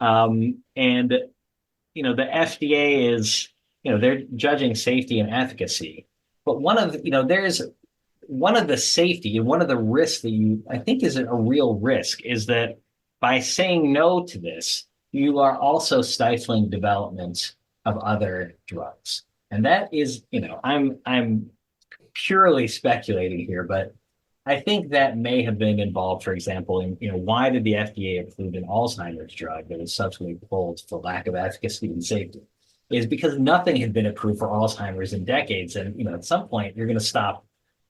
And, the FDA is, they're judging safety and efficacy. But there's one of the safety and one of the risks that I think is a real risk is that by saying no to this, you are also stifling development of other drugs. And that is, I'm purely speculating here, but I think that may have been involved, for example, in, why did the FDA approve an Alzheimer's drug that was subsequently pulled for lack of efficacy and safety? Is because nothing had been approved for Alzheimer's in decades. And, at some point you're going to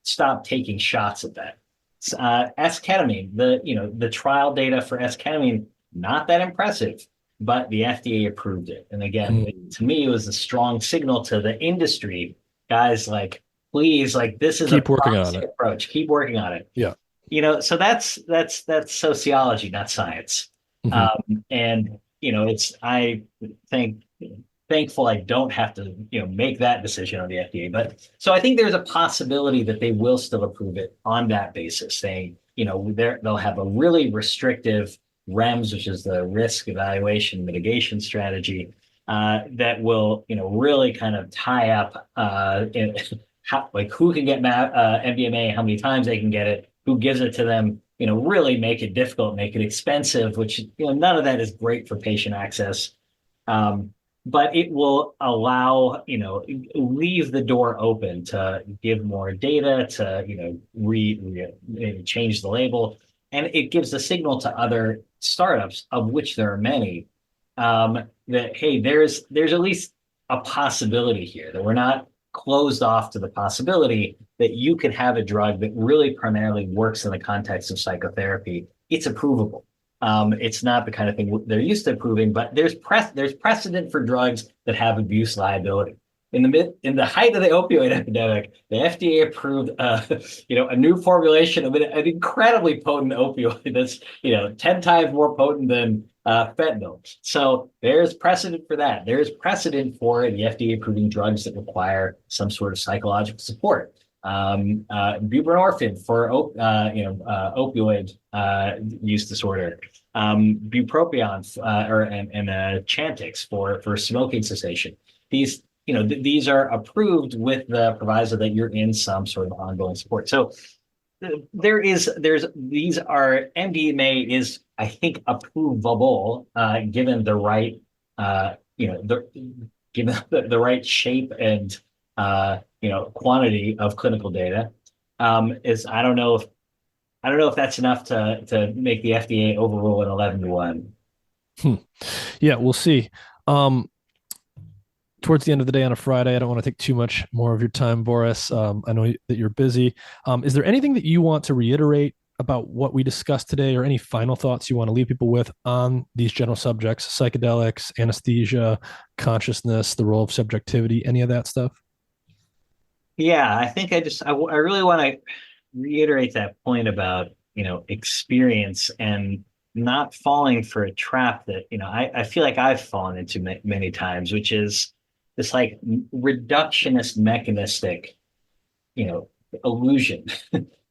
stop taking shots at that. Esketamine, the trial data for esketamine, not that impressive, but the FDA approved it. And again, to me, it was a strong signal to the industry, guys, like, please, like, this is keep working on it. Approach. Keep working on it. Yeah. So that's sociology, not science. And I think thankful I don't have to make that decision on the FDA. But so I think there's a possibility that they will still approve it on that basis, saying they'll have a really restrictive REMS, which is the risk evaluation mitigation strategy, that will really kind of tie up who can get MDMA, how many times they can get it, who gives it to them, really make it difficult, make it expensive, which, none of that is great for patient access. But it will allow, leave the door open to give more data, to, change the label. And it gives a signal to other startups, of which there are many, that, hey, there's at least a possibility here, that we're not closed off to the possibility that you could have a drug that really primarily works in the context of psychotherapy. It's approvable. It's not the kind of thing they're used to approving, but there's precedent for drugs that have abuse liability. In the height of the opioid epidemic, the FDA approved, a new formulation of an incredibly potent opioid that's, 10 times more potent than fentanyl. So there's precedent for that. There's precedent for the FDA approving drugs that require some sort of psychological support. Buprenorphine for opioid use disorder, bupropion and Chantix for smoking cessation. These are approved with the proviso that you're in some sort of ongoing support. So MDMA is, I think, approvable given the right given the right shape and quantity of clinical data. I don't know if I don't know if that's enough to make the FDA overrule an 11-1. Yeah, we'll see. Towards the end of the day on a Friday, I don't want to take too much more of your time, Boris. I know that you're busy. Is there anything that you want to reiterate about what we discussed today, or any final thoughts you want to leave people with on these general subjects, psychedelics, anesthesia, consciousness, the role of subjectivity, any of that stuff? Yeah, I think I really want to reiterate that point about, experience and not falling for a trap that, I feel like I've fallen into many times, which is this like reductionist mechanistic, illusion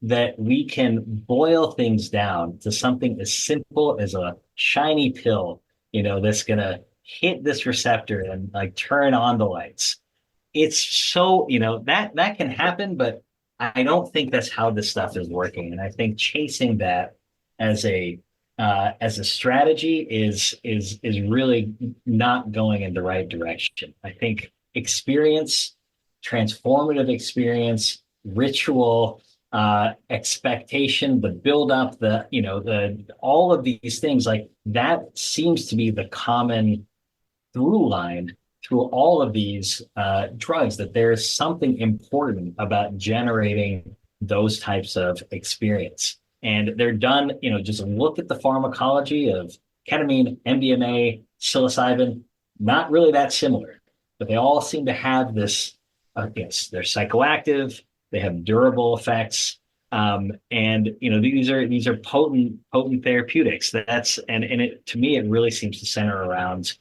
that we can boil things down to something as simple as a shiny pill, that's going to hit this receptor and like turn on the lights. It's so, that can happen, but I don't think that's how this stuff is working. And I think chasing that as a strategy is really not going in the right direction. I think experience, transformative experience, ritual, expectation, the build up, the all of these things, like that seems to be the common through line through all of these drugs, that there's something important about generating those types of experience. And they're done, just look at the pharmacology of ketamine, MDMA, psilocybin, not really that similar, but they all seem to have this, yes, they're psychoactive, they have durable effects. And these are potent therapeutics. To me, it really seems to center around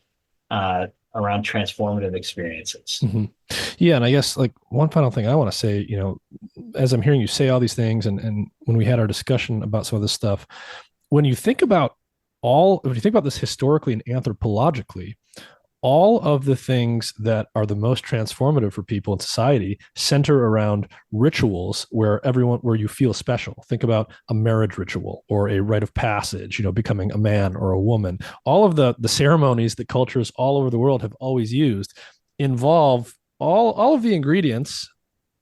transformative experiences. Mm-hmm. Yeah. And I guess like one final thing I want to say, as I'm hearing you say all these things, and when we had our discussion about some of this stuff, when you think about this historically and anthropologically, all of the things that are the most transformative for people in society center around rituals where you feel special. Think about a marriage ritual or a rite of passage, becoming a man or a woman. All of the ceremonies that cultures all over the world have always used involve all of the ingredients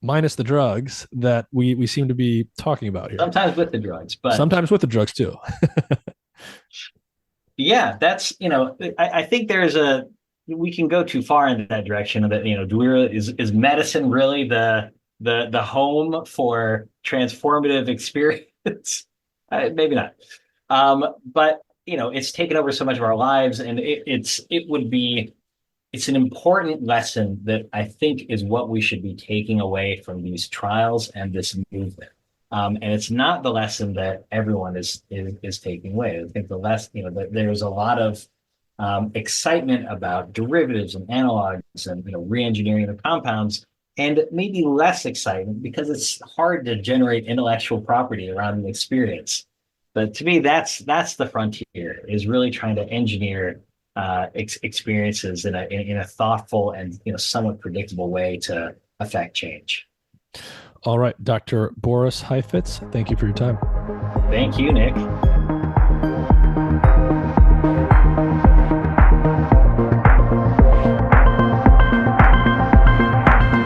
minus the drugs that we seem to be talking about here. Sometimes with the drugs, but sometimes with the drugs too. Yeah, that's, I think we can go too far in that direction of that, is medicine really the home for transformative experience? Maybe not. But it's taken over so much of our lives, and it's an important lesson that I think is what we should be taking away from these trials and this movement. And it's not the lesson that everyone is taking away. I think the lesson, that there's a lot of excitement about derivatives and analogs and re-engineering the compounds, and maybe less excitement because it's hard to generate intellectual property around the experience. But to me, that's the frontier, is really trying to engineer experiences in a thoughtful and somewhat predictable way to affect change. All right, Dr. Boris Heifets, thank you for your time. Thank you, Nick.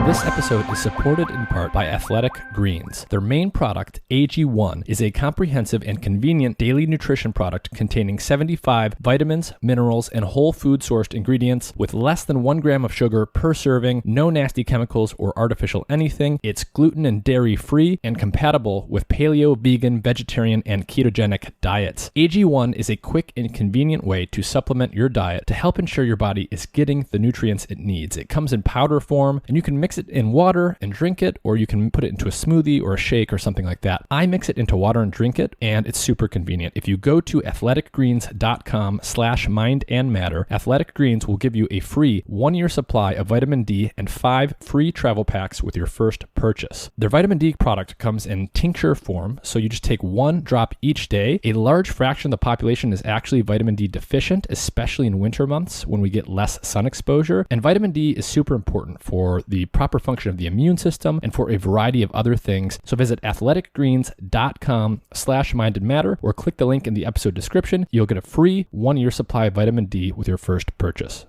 This episode is supported in part by Athletic Greens. Their main product, AG1, is a comprehensive and convenient daily nutrition product containing 75 vitamins, minerals, and whole food sourced ingredients with less than 1 gram of sugar per serving, no nasty chemicals or artificial anything. It's gluten and dairy free and compatible with paleo, vegan, vegetarian, and ketogenic diets. AG1 is a quick and convenient way to supplement your diet to help ensure your body is getting the nutrients it needs. It comes in powder form, and you can mix it in water and drink it, or you can put it into a smoothie or a shake or something like that. I mix it into water and drink it, and it's super convenient. If you go to athleticgreens.com/mindandmatter, Athletic Greens will give you a free 1-year supply of vitamin D and 5 free travel packs with your first purchase. Their vitamin D product comes in tincture form, so you just take 1 drop each day. A large fraction of the population is actually vitamin D deficient, especially in winter months when we get less sun exposure. And vitamin D is super important for the proper function of the immune system and for a variety of other things. So visit athleticgreens.com/mindandmatter or click the link in the episode description. You'll get a free 1-year supply of vitamin D with your first purchase.